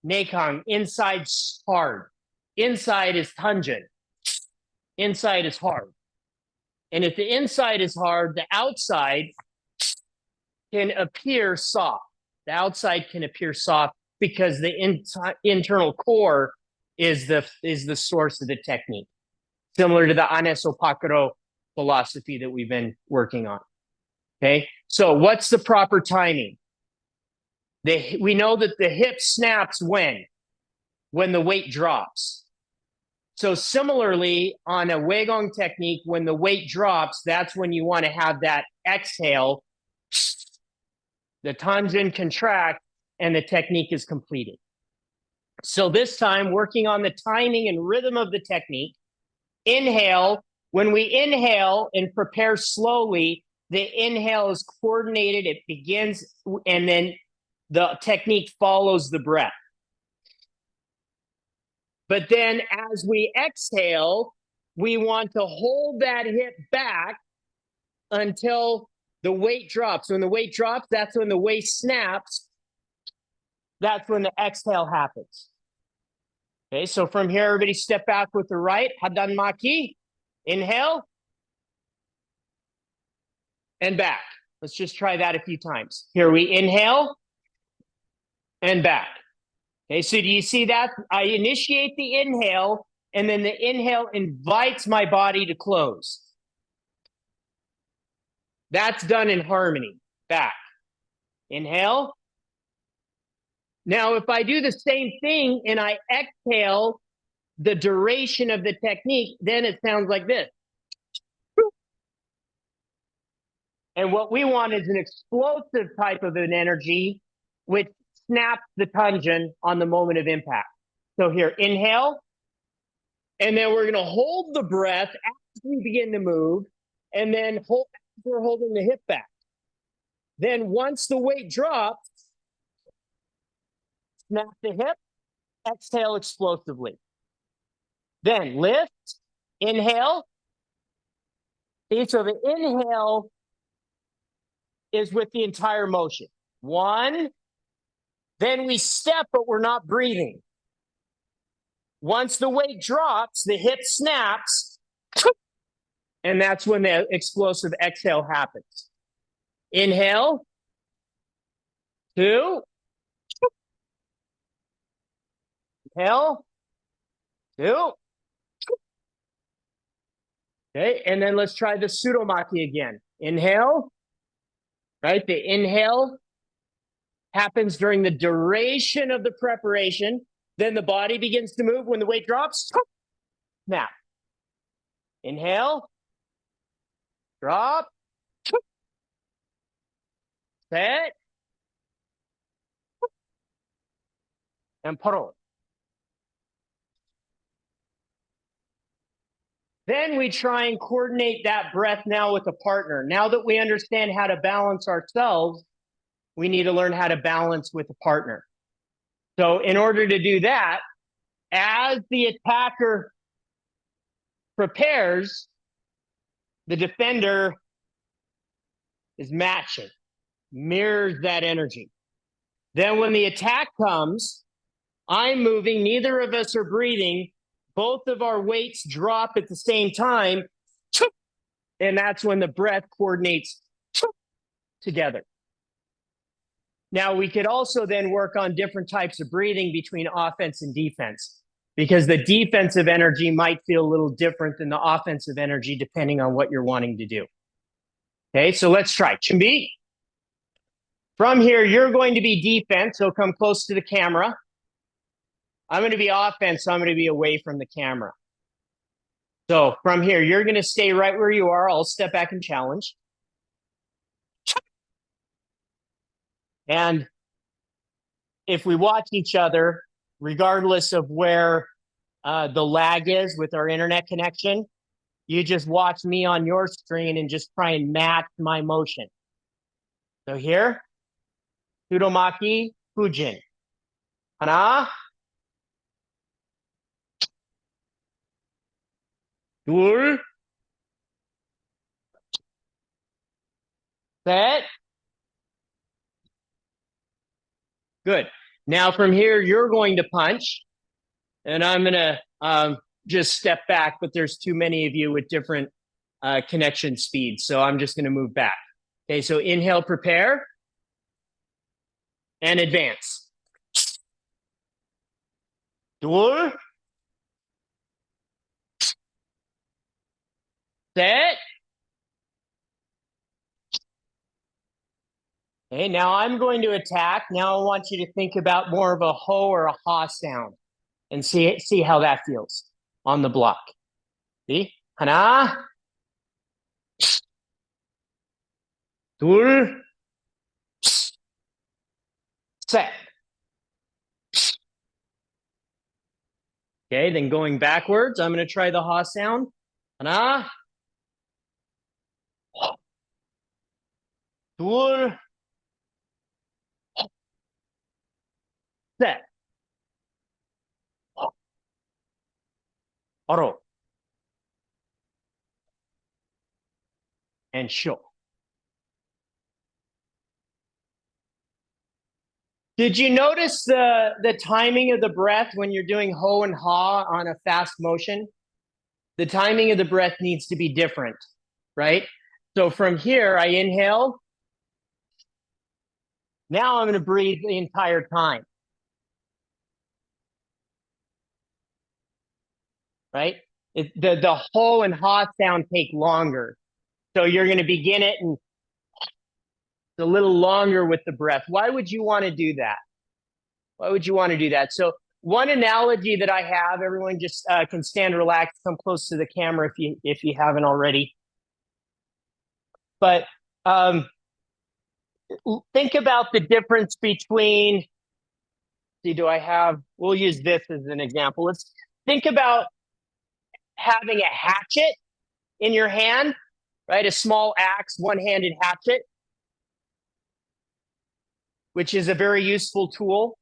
Neikang, inside's hard. Inside is tungen. Inside is hard. And if the inside is hard, the outside can appear soft. The outside can appear soft because the internal core is the source of the technique, similar to the Aneso Pakaro philosophy that we've been working on. Okay, so what's the proper timing? We know that the hip snaps when the weight drops. So similarly, on a Weigong technique, when the weight drops, that's when you want to have that exhale, the tungen contract, and the technique is completed. So this time, working on the timing and rhythm of the technique, inhale. When we inhale and prepare slowly, the inhale is coordinated, it begins, and then the technique follows the breath. But then as we exhale, we want to hold that hip back until the weight drops. When the weight drops, that's when the waist snaps. That's when the exhale happens. Okay, so from here, everybody step back with the right. Hadan Maki. Inhale. And back. Let's just try that a few times. Here we inhale. And back. Okay, so do you see that? I initiate the inhale, and then the inhale invites my body to close. That's done in harmony. Back. Inhale. Now, if I do the same thing and I exhale the duration of the technique, then it sounds like this. And what we want is an explosive type of an energy, which snaps the tungen on the moment of impact. So here, inhale. And then we're going to hold the breath as we begin to move. And then we're holding the hip back. Then once the weight drops, snap the hip, exhale explosively. Then lift, inhale. See, so the inhale is with the entire motion. 1, then we step, but we're not breathing. Once the weight drops, the hip snaps, and that's when the explosive exhale happens. Inhale, 2, inhale, 2. Okay, and then let's try the pseudomaki again. Inhale, right? The inhale happens during the duration of the preparation. Then the body begins to move when the weight drops. Snap. Inhale, drop, set, and paro. Then we try and coordinate that breath now with a partner. Now that we understand how to balance ourselves, we need to learn how to balance with a partner. So in order to do that, as the attacker prepares, the defender is matching, mirrors that energy. Then when the attack comes, I'm moving, neither of us are breathing, both of our weights drop at the same time, and that's when the breath coordinates together. Now, we could also then work on different types of breathing between offense and defense, because the defensive energy might feel a little different than the offensive energy depending on what you're wanting to do. Okay, so let's try. Chimbi. From here, you're going to be defense, so come close to the camera. I'm going to be offense, so I'm going to be away from the camera. So from here, you're going to stay right where you are. I'll step back and challenge. And if we watch each other, regardless of where the lag is with our internet connection, you just watch me on your screen and just try and match my motion. So here, Sudomaki Fujin. Hana. Dur. Set. Good. Now from here, you're going to punch, and I'm going to just step back, but there's too many of you with different connection speeds, so I'm just going to move back. Okay, so inhale, prepare, and advance. Dur. Set. Okay, now I'm going to attack. Now I want you to think about more of a ho or a ha sound and see how that feels on the block. See? Hana. Dur. Set. Okay, then going backwards, I'm going to try the ha sound. Hana. Dur. Set. Aro. And show. Did you notice the timing of the breath when you're doing ho and ha on a fast motion? The timing of the breath needs to be different, right? So from here, I inhale. Now I'm going to breathe the entire time. Right? The ho and ha sound take longer. So you're going to begin it and it's a little longer with the breath. Why would you want to do that? Why would you want to do that? So one analogy that I have, everyone just can stand relaxed, come close to the camera if you haven't already. But think about the difference between, we'll use this as an example. Let's think about having a hatchet in your hand, right? A small axe, one-handed hatchet. which is a very useful tool.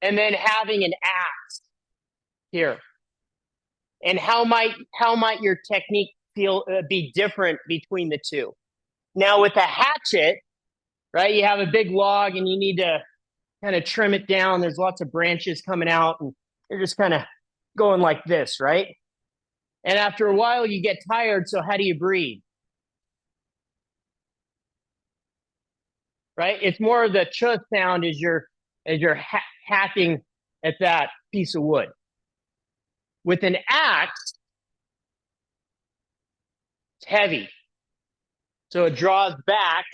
And then having an axe here. And how might your technique be different between the two? Now with a hatchet, right, you have a big log and you need to kind of trim it down. There's lots of branches coming out and you're just kind of going like this, right? And after a while you get tired, so how do you breathe? Right? It's more of the ch sound as you're hacking at that piece of wood. With an axe, it's heavy. So it draws back.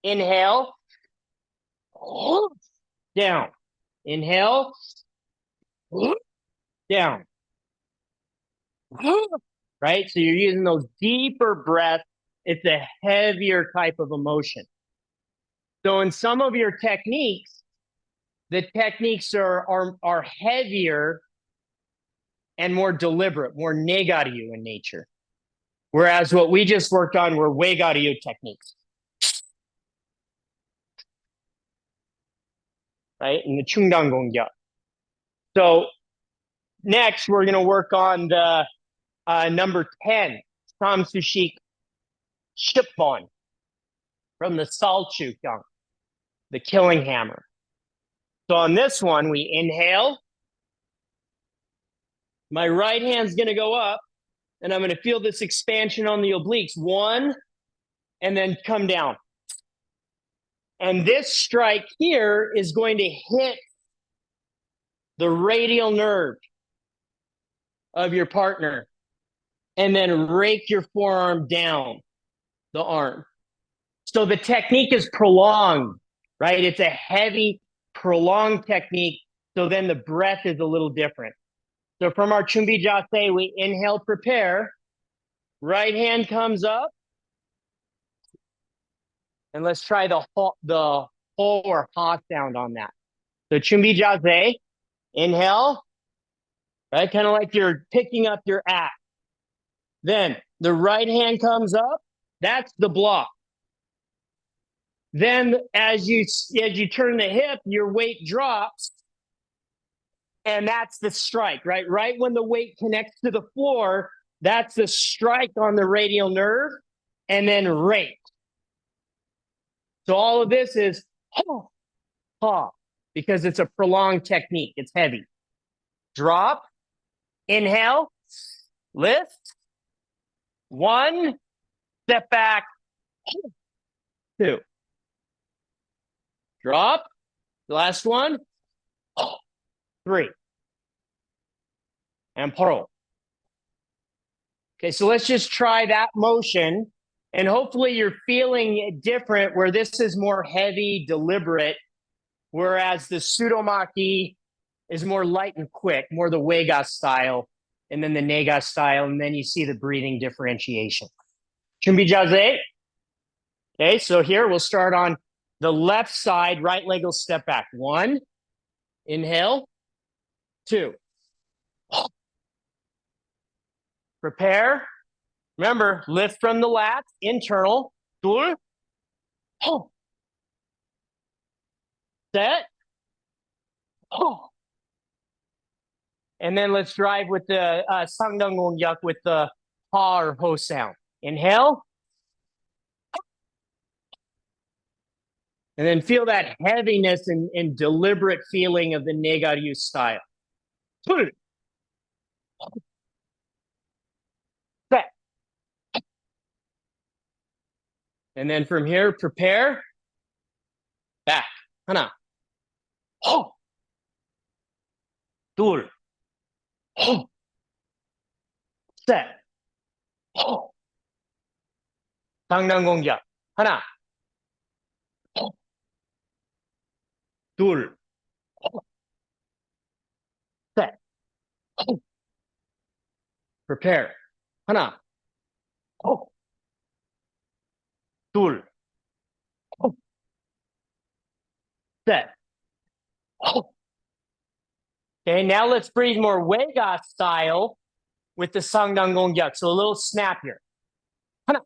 Inhale. Down. Inhale. Down. Right? So you're using those deeper breaths. It's a heavier type of emotion. So in some of your techniques, the techniques are heavier and more deliberate, more negaryu in nature. Whereas what we just worked on were wegaryu techniques. Right? In the Chungdanggonggya. So next, we're going to work on the number 10, Samsushik Shipbon from the Salchukyang, the killing hammer. So on this one, we inhale. My right hand's going to go up, and I'm going to feel this expansion on the obliques. One, and then come down. And this strike here is going to hit the radial nerve of your partner, and then rake your forearm down the arm. So the technique is prolonged, right? It's a heavy, prolonged technique. So then the breath is a little different. So from our Chumbi Jase, we inhale, prepare. Right hand comes up. And let's try the ho or ha sound on that. So Chumbi Jase, inhale. Right? Kind of like you're picking up your axe. Then the right hand comes up. That's the block. Then as you turn the hip, your weight drops. And that's the strike, right? Right when the weight connects to the floor, that's the strike on the radial nerve, and then rake. So all of this is ha, ha, because it's a prolonged technique. It's heavy. Drop, inhale, lift, one, step back, two. Drop, the last one, three. And paro. Okay, so let's just try that motion. And hopefully you're feeling it different, where this is more heavy, deliberate, whereas the Sudomaki is more light and quick, more the Wega style, and then the Nega style, and then you see the breathing differentiation. Chumbi Jase. Okay, so here we'll start on the left side, right leg will step back. One, inhale, two. Prepare. Remember, lift from the lats, internal. 둘. Set. And then let's drive with the Sangdanggonggyak with the ha or ho sound. Inhale. And then feel that heaviness and deliberate feeling of the negaryu style. 둘. 셋. And then from here, prepare. Back. 하나. 호. 둘. 호. 셋. 호. 상단공격. 하나. 호. 둘. 호. 셋. 호. Prepare. 하나. 호. 둘. 호. 셋. 호. Okay, now let's breathe more Wega style with the Sangdanggonggyak. So a little snap here. 하나.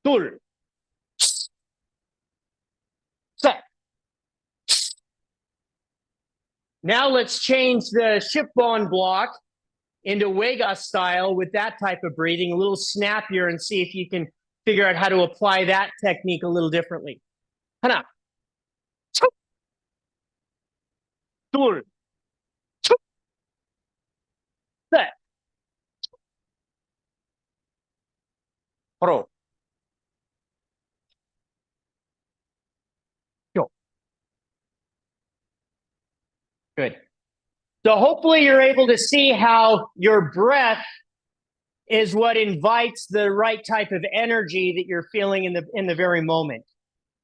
둘. Now let's change the shipbone block into Wega style with that type of breathing, a little snappier, and see if you can figure out how to apply that technique a little differently. Hana. 둘, 셋, 바로, 요. Good. So hopefully you're able to see how your breath is what invites the right type of energy that you're feeling in the very moment.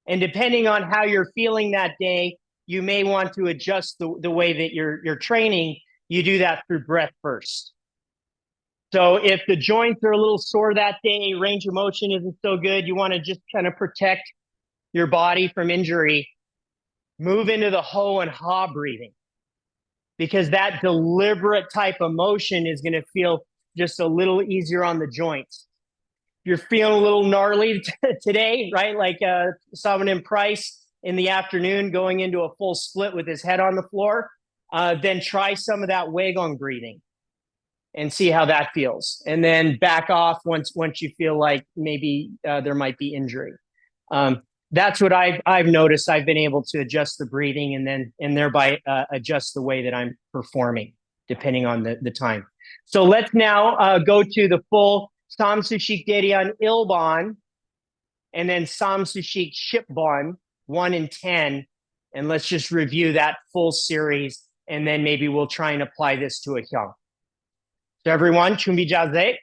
And depending on how you're feeling that day, you may want to adjust the way that you're training. You do that through breath first. So if the joints are a little sore that day, range of motion isn't so good, you want to just kind of protect your body from injury, move into the ho and ha breathing, because that deliberate type of motion is going to feel just a little easier on the joints. You're feeling a little gnarly today, right? Like Savanin Price in the afternoon going into a full split with his head on the floor, then try some of that Wagong breathing and see how that feels. And then back off once you feel like maybe there might be injury. That's what I've noticed. I've been able to adjust the breathing and thereby adjust the way that I'm performing depending on the time. So let's now go to the full Samsushik Derian Ilban and then Samsushik Shipbon 1 and 10. And let's just review that full series. And then maybe we'll try and apply this to a hyung. So everyone, 준비 자세.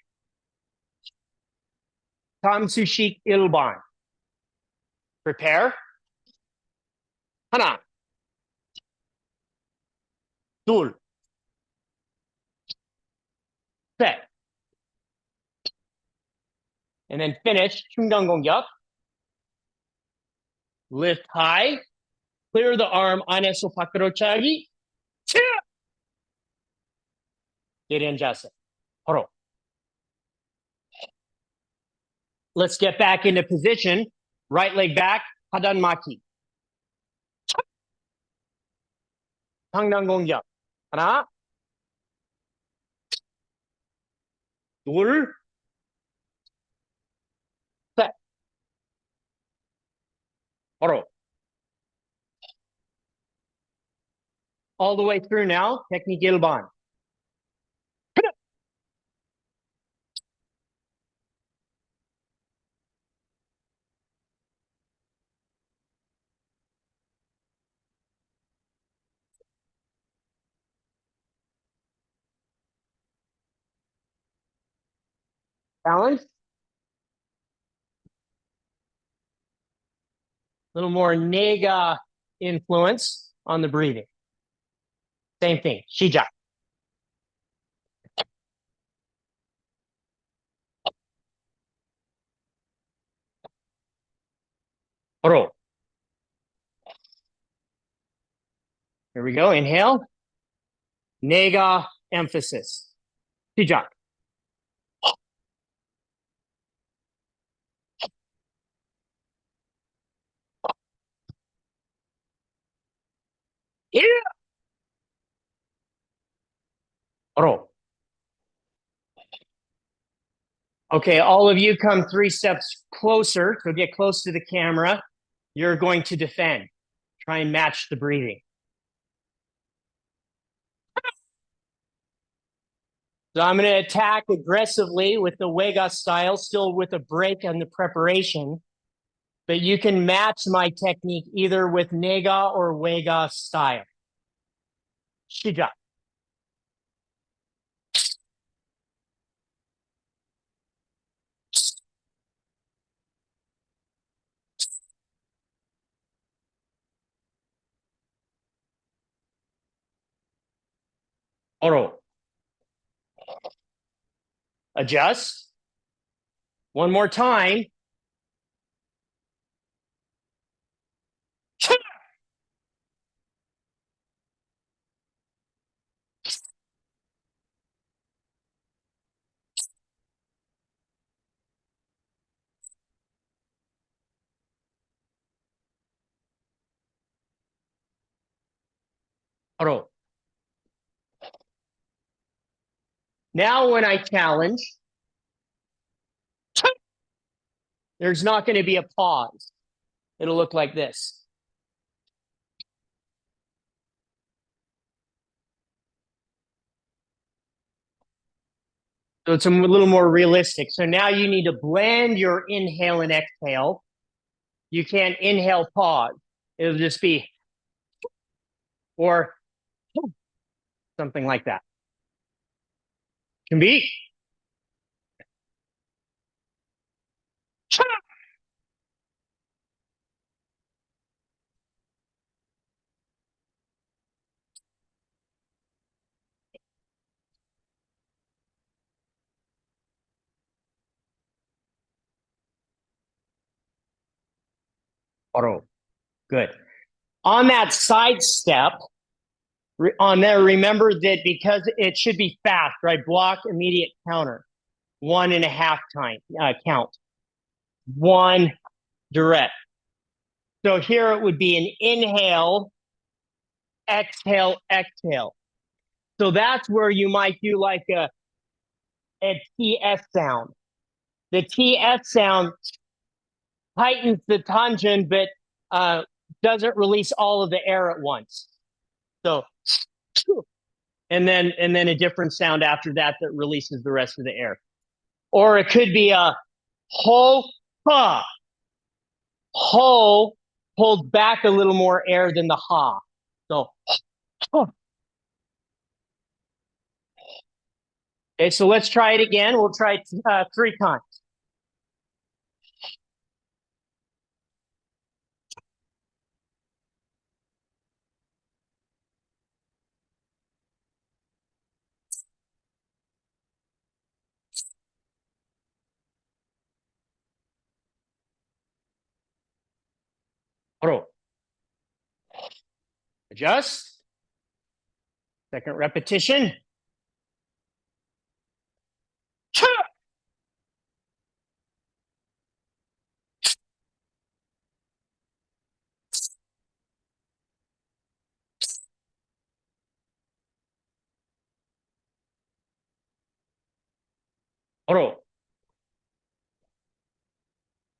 Samsushik Ilban. Prepare. 하나. 둘. 셋. And then finish. 충전 공격. Lift high. Clear the arm. 안에서 밖으로 차기. 대련 자세. 바로. Let's get back into position. Right leg back. 하단 마키. 상단 공격. 하나. 둘. 셋. 바로. All the way through now. Technique 1번. Balance. A little more nega influence on the breathing. Same thing. 시작. 바로. Here we go. Inhale. Nega emphasis. 시작. Yeah. 바로. Okay, all of you come 3 steps closer. So get close to the camera. You're going to defend. Try and match the breathing. So I'm going to attack aggressively with the Wega style, still with a break on the preparation. But you can match my technique either with Nega or Wega style. 시작. 바로. Adjust. One more time. 바로. Now when I challenge, there's not going to be a pause. It'll look like this. So it's a little more realistic. So now you need to blend your inhale and exhale. You can't inhale, pause. It'll just be, or something like that. Can be. Auto. Good. On that side step, on there, remember that because it should be fast, right? Block, immediate counter. 1.5 time count. One direct. So here it would be an inhale, exhale, exhale. So that's where you might do like a TS sound. The TS sound tightens the tangent, but doesn't release all of the air at once. So, and then a different sound after that that releases the rest of the air. Or it could be a ho, ha. Ho holds back a little more air than the ha. So, okay, so let's try it again. We'll try it 3 times. Adjust. Second repetition.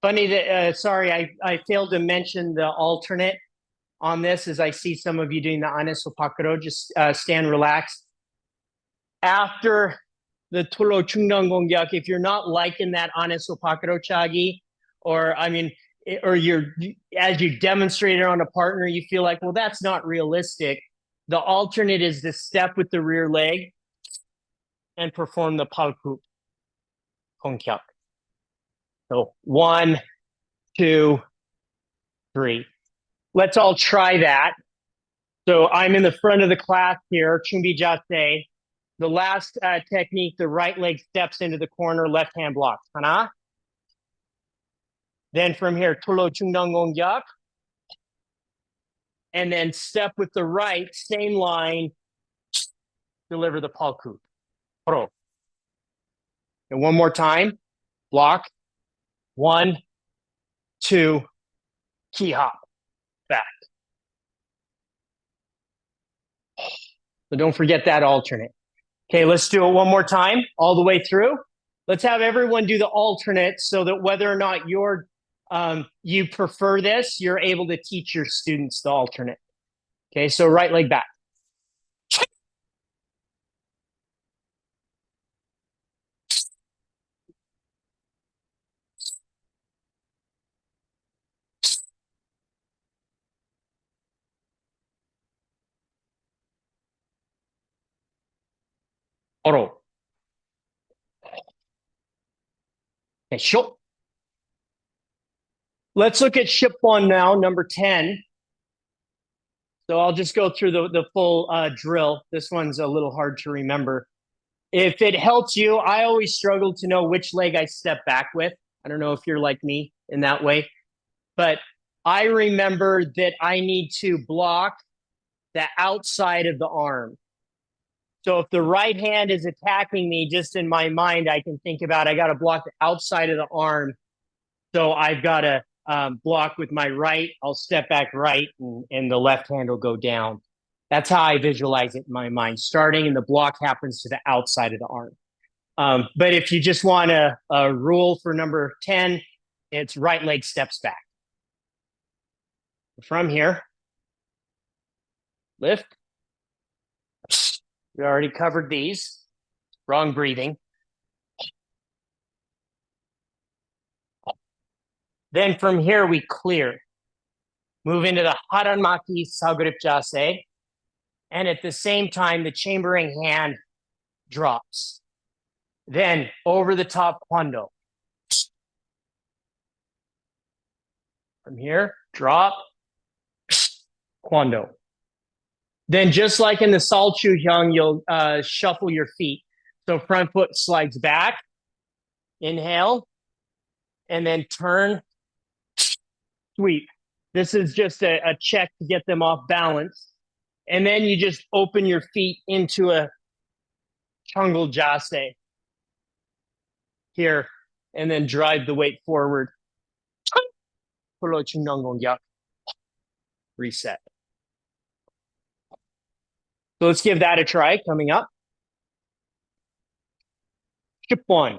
Funny that, sorry, I failed to mention the alternate on this as I see some of you doing the aneso pakuro. Just stand relaxed. After the tulo chungdang gonggyak, if you're not liking that aneso pakuro chagi, or I mean, or as you demonstrated on a partner, you feel like, well, that's not realistic. The alternate is to step with the rear leg and perform the palku gonggyak. So 1, 2, 3. Let's all try that. So I'm in the front of the class here, chumbi jase. The last technique, the right leg steps into the corner, left hand blocks. Hana. Then from here, tulo chungdang gonggyak. And then step with the right, same line, deliver the palku. Pro. And one more time, block. 1, 2, key hop, back. So don't forget that alternate. Okay, let's do it one more time, all the way through. Let's have everyone do the alternate so that whether or not you prefer this, you're able to teach your students the alternate. Okay, so right leg back. Oro. Okay, shop. Let's look at ship one now, number 10. So I'll just go through the full drill. This one's a little hard to remember. If it helps you, I always struggle to know which leg I step back with. I don't know if you're like me in that way, but I remember that I need to block the outside of the arm. So if the right hand is attacking me, just in my mind, I can think about I got to block the outside of the arm. So I've got to block with my right. I'll step back right, and the left hand will go down. That's how I visualize it in my mind, starting and the block happens to the outside of the arm. But if you just want a rule for number 10, it's right leg steps back. From here, lift. We already covered these. Wrong breathing. Then from here, we clear. Move into the Haranmaki Sagrip Jase. And at the same time, the chambering hand drops. Then over the top Kwando. From here, drop, Kwando. Then just like in the Salchu Hyung, you'll shuffle your feet. So front foot slides back, inhale, and then turn, sweep. This is just a check to get them off balance. And then you just open your feet into a Chungal Jase here, and then drive the weight forward. Reset. So let's give that a try coming up. Ship one.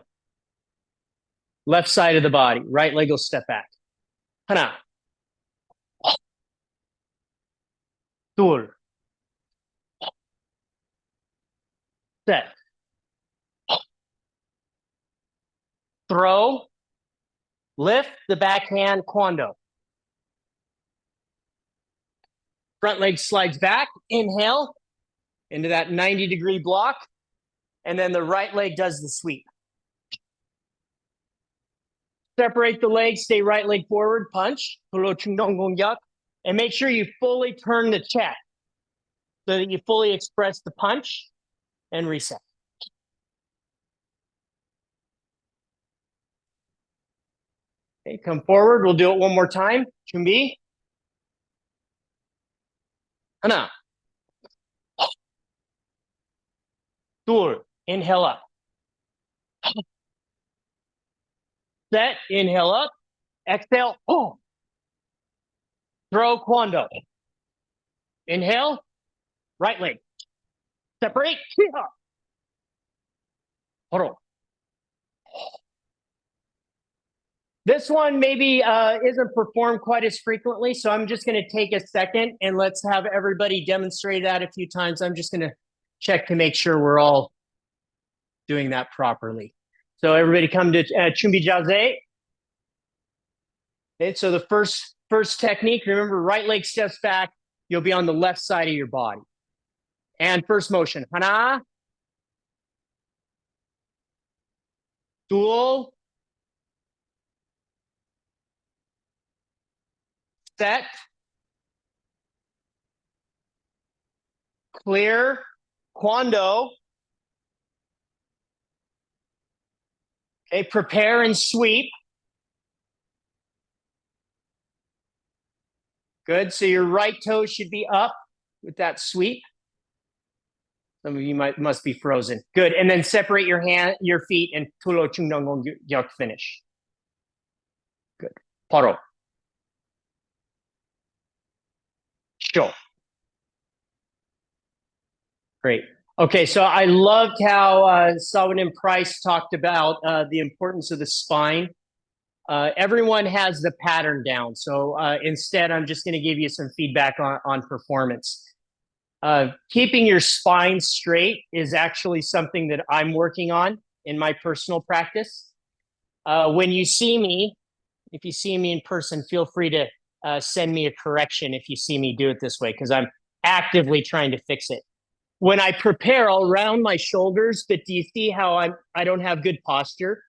Left side of the body. Right leg will step back. Hana. Tul. Set. Throw. Lift the backhand Kwando. Front leg slides back. Inhale into that 90-degree block. And then the right leg does the sweep. Separate the legs, stay right leg forward, punch. And make sure you fully turn the chest so that you fully express the punch and reset. Okay, come forward. We'll do it one more time. Chumbi. Hana. Dur. Inhale up. Set. Inhale up. Exhale. Oh. Throw Kwando. Inhale. Right leg. Separate. Horo. This one maybe isn't performed quite as frequently, so I'm just going to take a second and let's have everybody demonstrate that a few times. I'm just going to check to make sure we're all doing that properly. So everybody come to Chumbi Jase. Okay, so the first technique, remember right leg steps back, you'll be on the left side of your body. And first motion, Hana. Dual. Set. Clear. Kwando. Okay, prepare and sweep. Good. So your right toe should be up with that sweep. Some of you must be frozen. Good. And then separate your feet and tulo chungnong yak finish. Good. Paro. Sure. Great. Okay, so I loved how Sawanim Price talked about the importance of the spine. Everyone has the pattern down. So instead, I'm just going to give you some feedback on performance. Keeping your spine straight is actually something that I'm working on in my personal practice. When you see me, if you see me in person, feel free to send me a correction if you see me do it this way, because I'm actively trying to fix it. When I prepare, I'll round my shoulders, but do you see how I don't have good posture?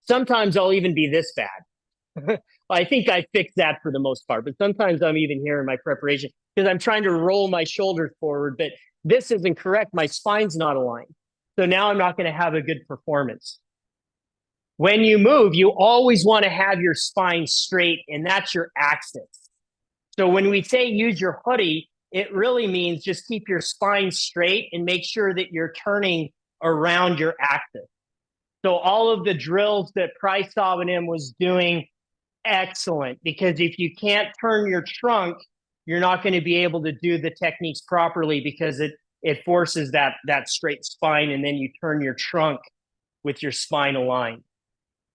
Sometimes I'll even be this bad. I think I fixed that for the most part, but sometimes I'm even here in my preparation because I'm trying to roll my shoulders forward, but this isn't correct. My spine's not aligned. So now I'm not going to have a good performance. When you move, you always want to have your spine straight, and that's your axis. So when we say use your hoodie, it really means just keep your spine straight and make sure that you're turning around your axis. So all of the drills that Price Sawanim was doing, excellent, because if you can't turn your trunk, you're not going to be able to do the techniques properly because it forces that straight spine, and then you turn your trunk with your spine aligned.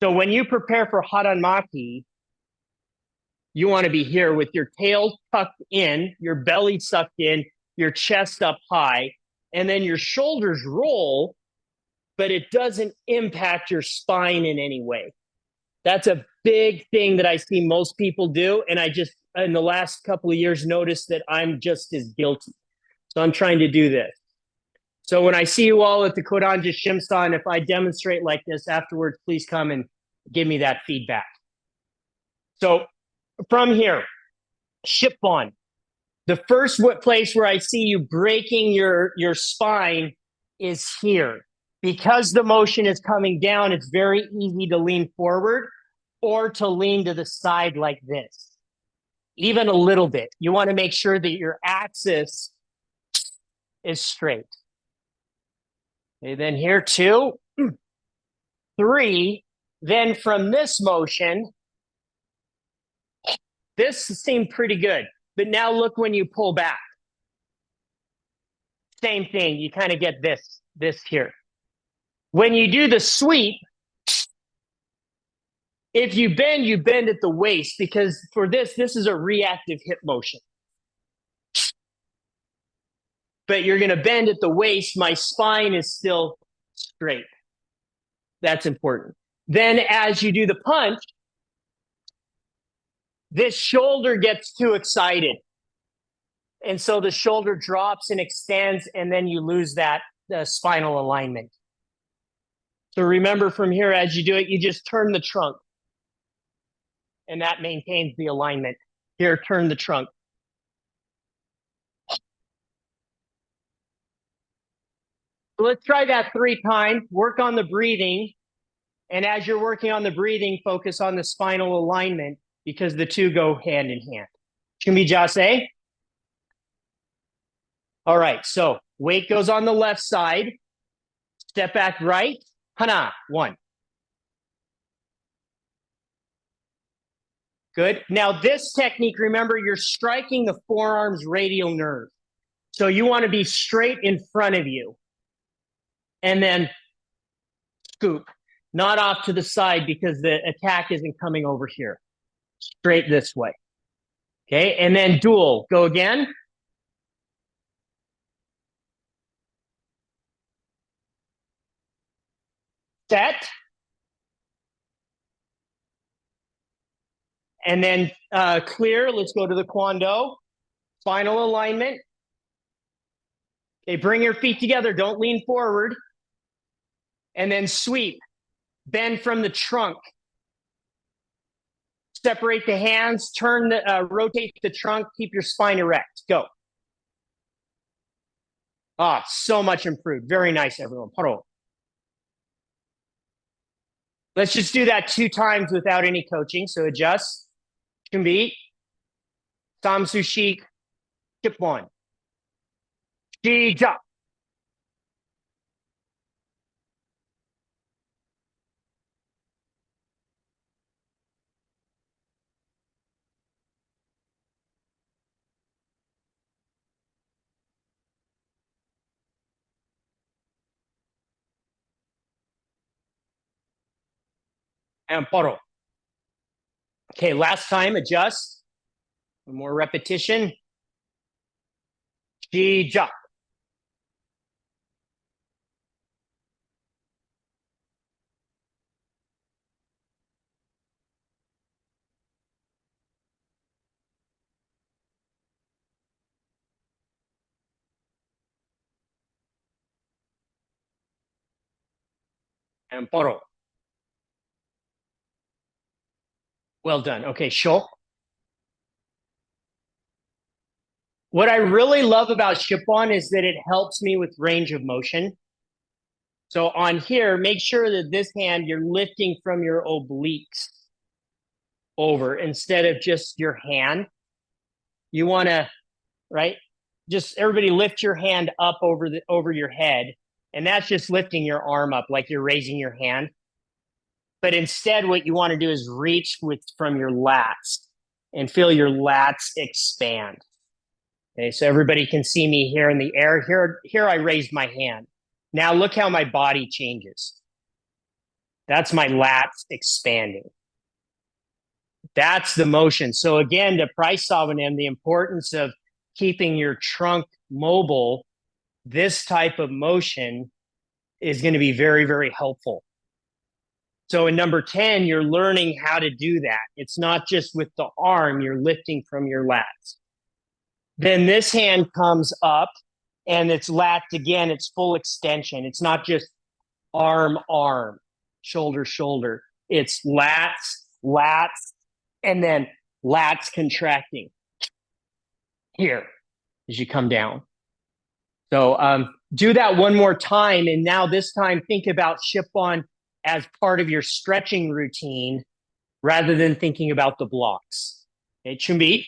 So when you prepare for haranmaki, you want to be here with your tail tucked in, your belly sucked in, your chest up high, and then your shoulders roll, but it doesn't impact your spine in any way. That's a big thing that I see most people do. And I just, in the last couple of years, noticed that I'm just as guilty. So I'm trying to do this. So when I see you all at the Kodanji Shimsan, if I demonstrate like this afterwards, please come and give me that feedback. So from here, Shippon. The first place where I see you breaking your spine is here. Because the motion is coming down, it's very easy to lean forward or to lean to the side like this. Even a little bit. You want to make sure that your axis is straight. Okay, then here, 2, 3. Then from this motion, this seemed pretty good. But now look when you pull back. Same thing. You kind of get this here. When you do the sweep, if you bend at the waist, because for this is a reactive hip motion. But you're going to bend at the waist. My spine is still straight. That's important. Then as you do the punch, this shoulder gets too excited. And so the shoulder drops and extends, and then you lose the spinal alignment. So remember from here, as you do it, you just turn the trunk. And that maintains the alignment. Here, turn the trunk. So let's try that 3 times. Work on the breathing. And as you're working on the breathing, focus on the spinal alignment because the two go hand in hand. Chumijase. All right, so weight goes on the left side. Step back right. Hana, 1. Good. Now this technique, remember, you're striking the forearm's radial nerve. So you want to be straight in front of you. And then scoop, not off to the side because the attack isn't coming over here. Straight this way. Okay, and then dual. Go again. Set. And then clear. Let's go to the Kwando. Final alignment. Okay, bring your feet together. Don't lean forward. And then sweep. Bend from the trunk. Separate the hands. Turn rotate the trunk. Keep your spine erect. Go. Ah, so much improved. Very nice, everyone. Paro. Let's just do that 2 times without any coaching. So adjust. Chumbi. Samsushik. Shippon. Shija. And paro. Okay, last time, adjust. 1 more repetition. Shija. And paro. Well done. Okay, sho. What I really love about Shippon is that it helps me with range of motion. So on here, make sure that this hand, you're lifting from your obliques over instead of just your hand. You want to, right? Just everybody lift your hand up over your head. And that's just lifting your arm up like you're raising your hand. But instead, what you want to do is reach from your lats and feel your lats expand. Okay, so everybody can see me here in the air. Here I raised my hand. Now look how my body changes. That's my lats expanding. That's the motion. So again, to price Savanim, the importance of keeping your trunk mobile, this type of motion is going to be very, very helpful. So in number 10, you're learning how to do that. It's not just with the arm, you're lifting from your lats. Then this hand comes up and it's lats again, it's full extension. It's not just arm, arm, shoulder, shoulder. It's lats, lats, and then lats contracting here as you come down. So do that one more time. And now this time, think about Ship-on as part of your stretching routine rather than thinking about the blocks. Okay, Chumbi.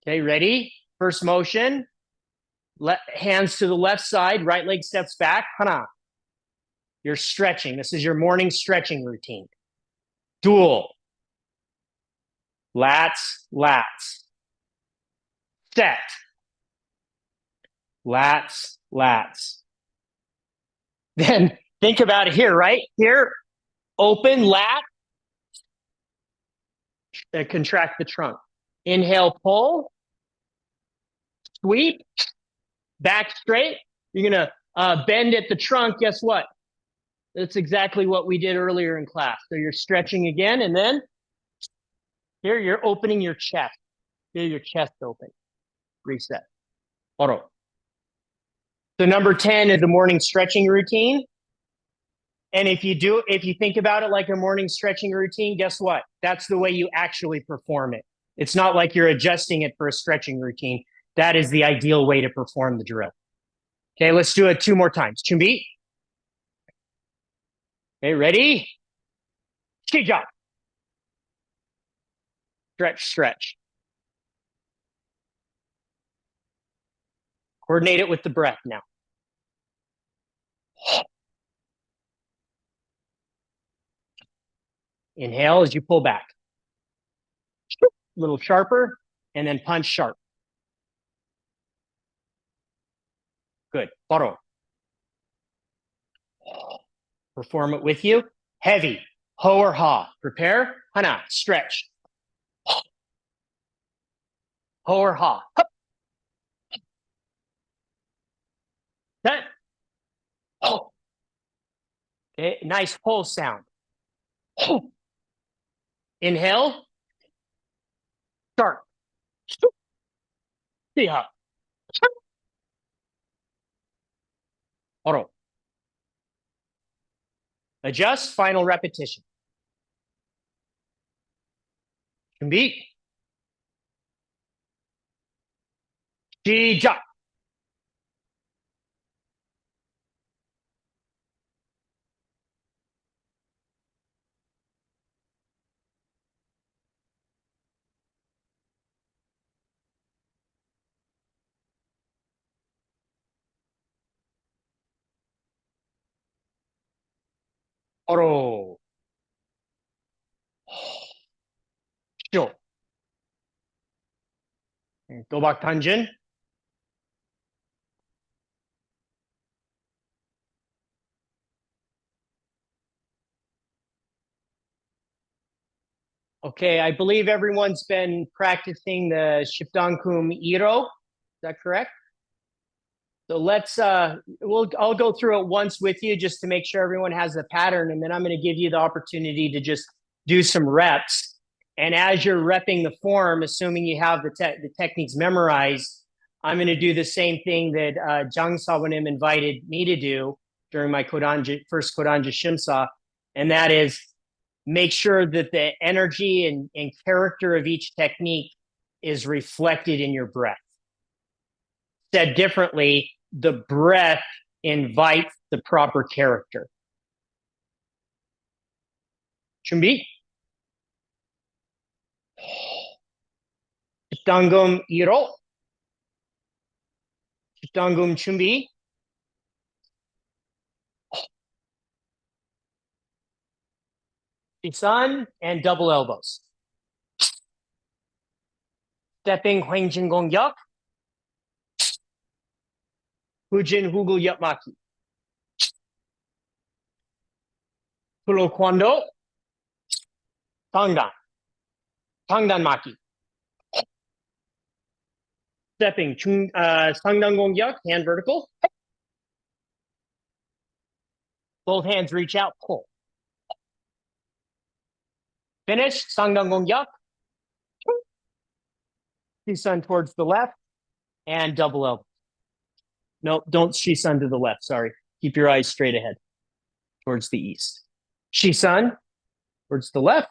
Okay, ready? First motion. Hands to the left side, right leg steps back. Hana. You're stretching. This is your morning stretching routine. Dual. Lats, lats. Set. Lats, lats. Then think about it here, right? Here, open lat. Contract the trunk. Inhale, pull. Sweep. Back straight. You're going to bend at the trunk. Guess what? That's exactly what we did earlier in class. So you're stretching again, and then here you're opening your chest. Feel your chest open. Reset. Oro. So number 10 is the morning stretching routine. And if you think about it like a morning stretching routine, guess what? That's the way you actually perform it. It's not like you're adjusting it for a stretching routine. That is the ideal way to perform the drill. Okay, let's do it 2 more times. Chumbi. Okay, ready? Chija. Stretch, stretch. Coordinate it with the breath now. Inhale as you pull back. A little sharper, and then punch sharp. Good. Paro. Perform it with you. Heavy. Ho or ha. Prepare. Hana. Stretch. Ho or ha. Hup. Set. Ho. Okay. Nice pull sound. Ho. Inhale. Start. See ha. Paro. Adjust. Final repetition. Chumbi. Chija. Oro. Sho. Dobak Tanjin. Okay, I believe everyone's been practicing the Shipdankum Iro. Is that correct? So I'll go through it once with you just to make sure everyone has the pattern, and then I'm going to give you the opportunity to just do some reps. And as you're repping the form, assuming you have the techniques memorized, I'm going to do the same thing that Jang Sawanim invited me to do during my first Kodanja Shimsa, and that is make sure that the energy and character of each technique is reflected in your breath. Said differently, the breath invites the proper character. Chumbi. Chitangum iro. Chitangum chumbi. Isan and double elbows. Stepping Huangjin Gongyak. Hujin Hugul Yapmaki. Tulo Kwando. Tangdan. Tangdan Maki. Stepping Sangdan Gongyak, hand vertical. Both hands reach out, pull. Finish, Sangdan Gongyak. Shisun towards the left and double elbow. No, don't Shisun to the left, sorry. Keep your eyes straight ahead towards the east. Shisun towards the left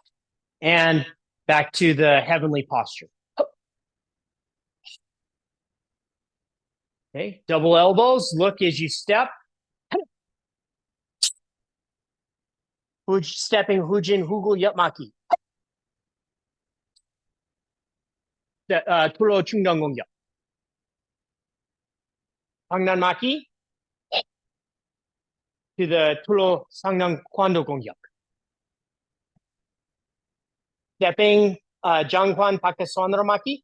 and back to the heavenly posture. Okay, double elbows, look as you step. Stepping Hujin Hugul Yapmaki. Tulo Chungdang Gongyak. Hangnan Maki to the Tulo Sangnam Kwando Gongyak. Stepping Jangkwan Pakiswanra Maki.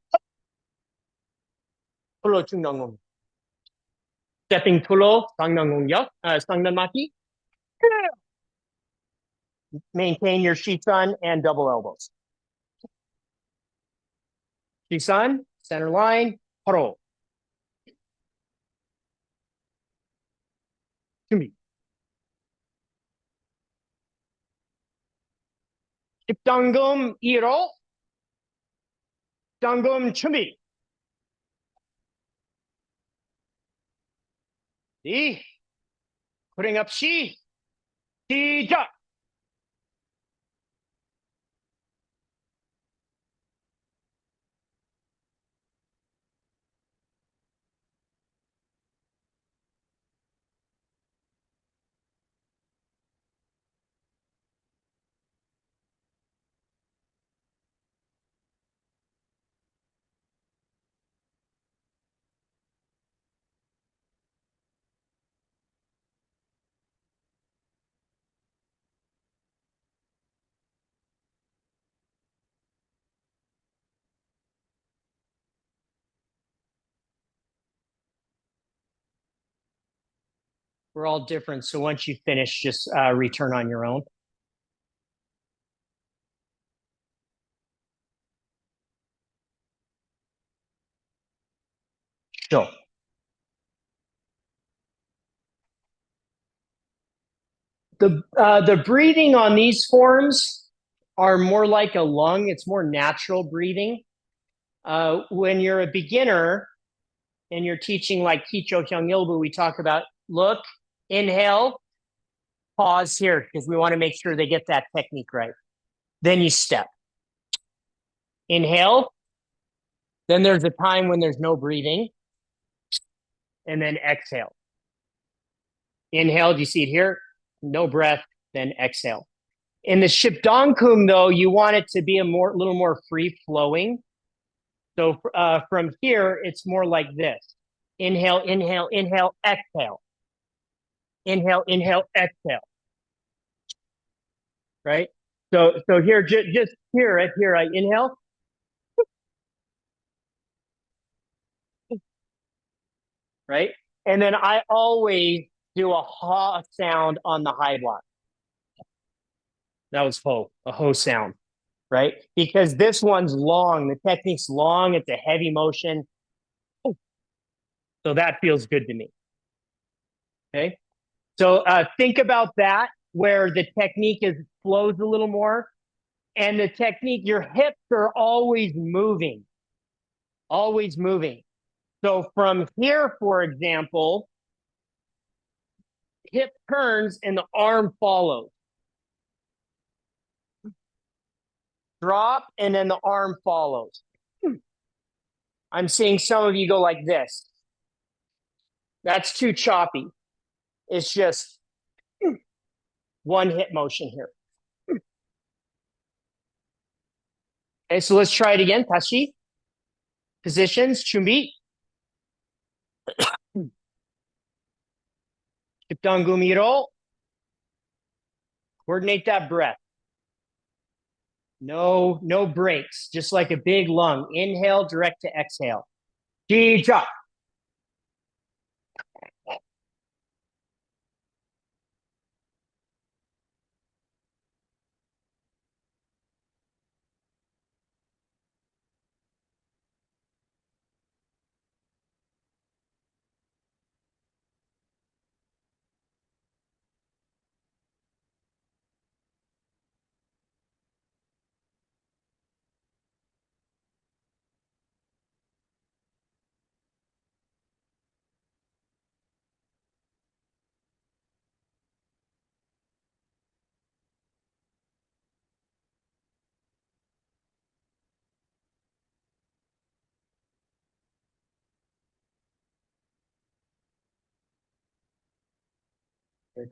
Tulo Chungdang Gongyak. Stepping Tulo Sangnam Gongyak, Sangnan Maki. Maintain your Shisun and double elbows. Shisun, center line, Haro. Chumi. Dangum Iro. Dangum Chumi. See? Putting up Shi. Shi-ja. We're all different, so once you finish, just return on your own. Sure. The breathing on these forms are more like a lung. It's more natural breathing. When you're a beginner and you're teaching like Kicho Hyungilbu, we talk about look, inhale, pause here because we want to make sure they get that technique right. Then you step. Inhale. Then there's a time when there's no breathing. And then exhale. Inhale, do you see it here? No breath, then exhale. In the Shibdongkum, though, you want it to be a little more free-flowing. So from here, it's more like this. Inhale, inhale, inhale, exhale. Inhale, inhale, exhale. Right? So here, just here, I inhale. Right? And then I always do a ha sound on the high block. That was ho, a ho sound, right? Because this one's long, the technique's long, it's a heavy motion. So that feels good to me. Okay. So think about that, where the technique flows a little more. And the technique, your hips are always moving. Always moving. So from here, for example, hip turns and the arm follows. Drop and then the arm follows. I'm seeing some of you go like this. That's too choppy. It's just one hip motion here. Okay, so let's try it again. Tashi. Positions, chumbi. Kiptangumiro. Coordinate that breath. No breaks, just like a big lung. Inhale, direct to exhale. Ji-ja.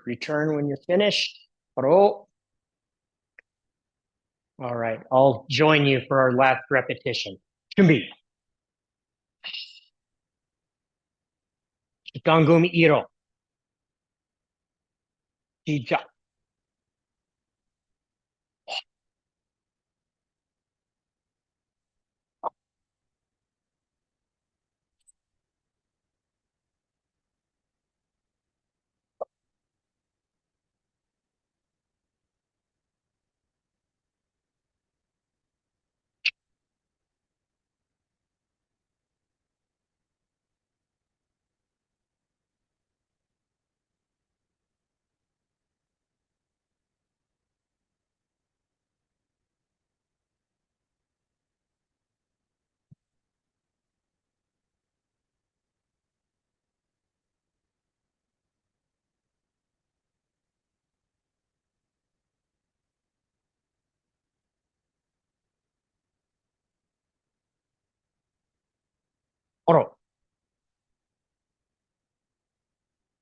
Return when you're finished. All right, I'll join you for our last repetition. 준비. Gangum iro. 시작. 어로.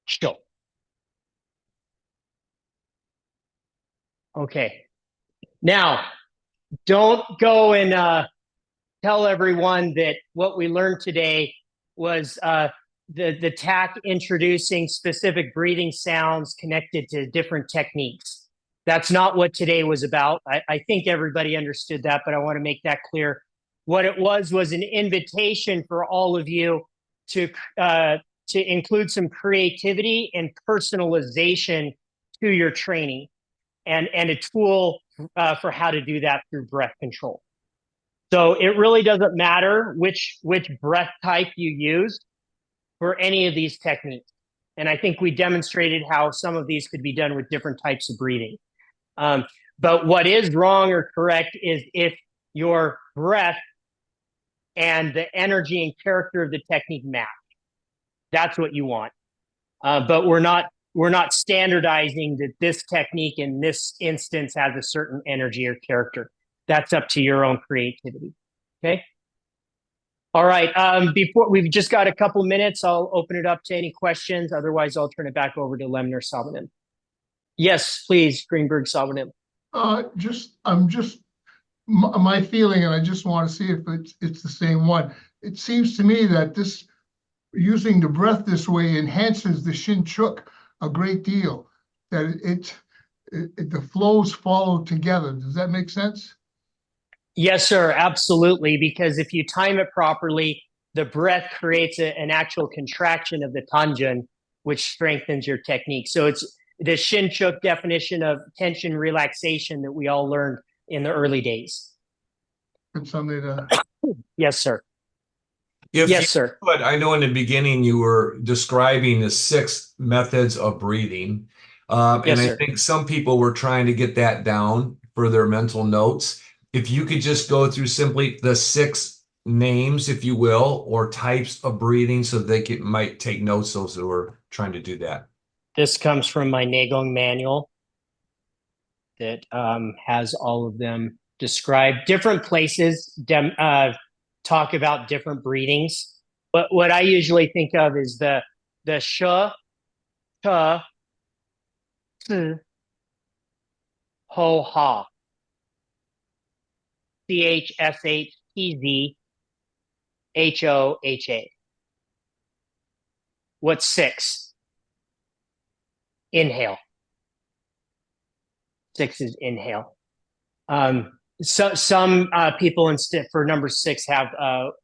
쇼. Okay. Now, don't go and tell everyone that what we learned today was the TAC introducing specific breathing sounds connected to different techniques. That's not what today was about. I think everybody understood that, but I want to make that clear. What it was an invitation for all of you to include some creativity and personalization to your training, and a tool for how to do that through breath control. So it really doesn't matter which breath type you use for any of these techniques. And I think we demonstrated how some of these could be done with different types of breathing. But what is wrong or correct is if your breath and the energy and character of the technique match. That's what you want. But we're not standardizing that this technique in this instance has a certain energy or character. That's up to your own creativity. Okay. All right. Before we've just got a couple minutes, I'll open it up to any questions. Otherwise, I'll turn it back over to Lemner Sabanim. Yes, please, Greenberg Sabanim. I'm just my feeling, and I just want to see if it's the same one. It seems to me that this using the breath this way enhances the Shinchuk a great deal. That the flows follow together. Does that make sense? Yes, sir, absolutely. Because if you time it properly, the breath creates an actual contraction of the tanjun, which strengthens your technique. So it's the Shinchuk definition of tension relaxation that we all learned in the early days. It's something to... Yes, sir. Yes, sir. But I know in the beginning you were describing the 6 methods of breathing. And I think some people were trying to get that down for their mental notes. If you could just go through simply the 6 names, if you will, or types of breathing so they might take notes, those who are trying to do that. This comes from my Nagong manual that has all of them described. Different places talk about different breathings. But what I usually think of is the sh, t, t, ho, ha. CHSHTZ HOHA. What's 6? Inhale. 6 is inhale. So some people instead for number 6 have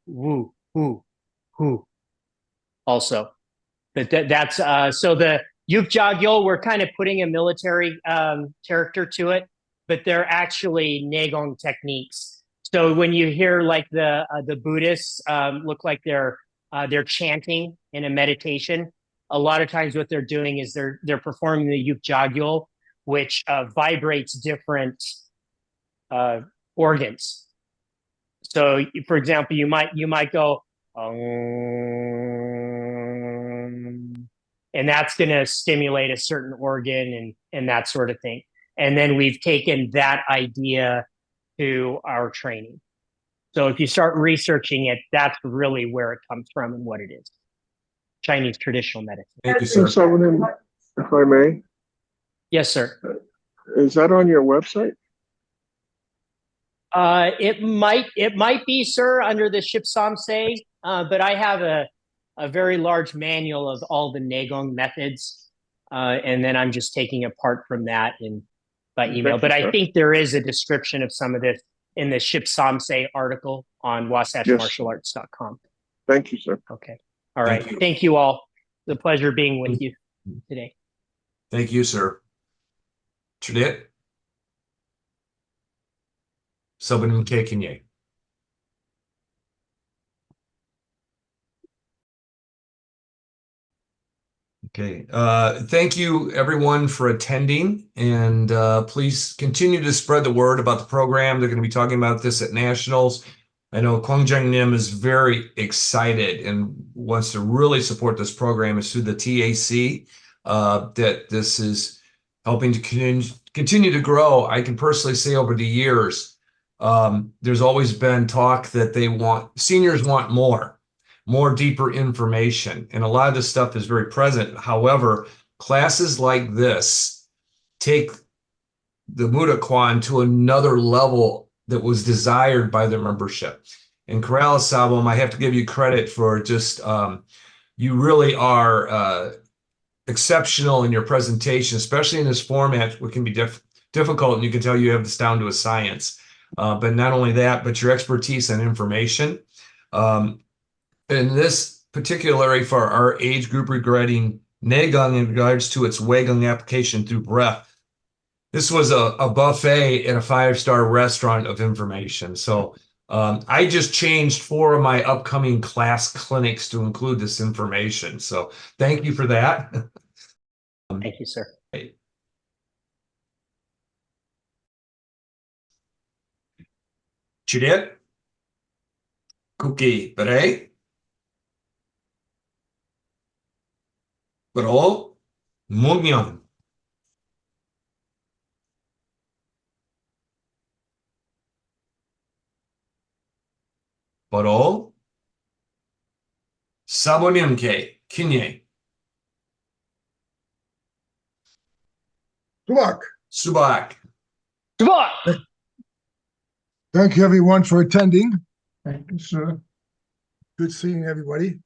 woo, who also. But that's so the Yukjagyol, we're kind of putting a military character to it, but they're actually Negong techniques. So when you hear like the Buddhists look like they're chanting in a meditation, a lot of times what they're doing is they're performing the Yukjagyol, which vibrates different organs. So, for example, you might go, and that's going to stimulate a certain organ and that sort of thing. And then we've taken that idea to our training. So if you start researching it, that's really where it comes from and what it is. Chinese traditional medicine. Thank you, sir. Someone, if I may, Yes, sir. is that on your website? It might be, sir, under the Shipsamse, but I have a very large manual of all the Negong methods, and then I'm just taking apart from that by email. But I think there is a description of some of this in the Shipsamse article on wasatchmartialarts.com. Thank you, sir. Okay. All right. Thank you all. It's a pleasure being with you today. Thank you, sir. Trudit? Someone taking you. Okay. Thank you, everyone, for attending. And please continue to spread the word about the program. They're going to be talking about this at Nationals. I know Kwangjeong Nim is very excited and wants to really support this program. It's through the TAC that this is helping to continue to grow. I can personally say over the years, there's always been talk that seniors want more deeper information. And a lot of this stuff is very present. However, classes like this take the Mudokwan to another level that was desired by the membership. And Corrales Sabum, I have to give you credit for just, you really are exceptional in your presentation, especially in this format, which can be difficult. And you can tell you have this down to a science. But not only that, but your expertise and information. In this particularly for our age group regarding Negong in regards to its Weigang application through breath, this was a buffet in a 5-star restaurant of information. So I just changed 4 of my upcoming class clinics to include this information. So thank you for that. Thank you, sir. Chudit? Cookie, Bere? Bro? Mugmyon. Bro? Sabonimke, Kinye. Subak. Subak. Thank you, everyone, for attending. Thank you, sir. Good seeing everybody.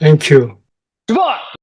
Thank you. Goodbye.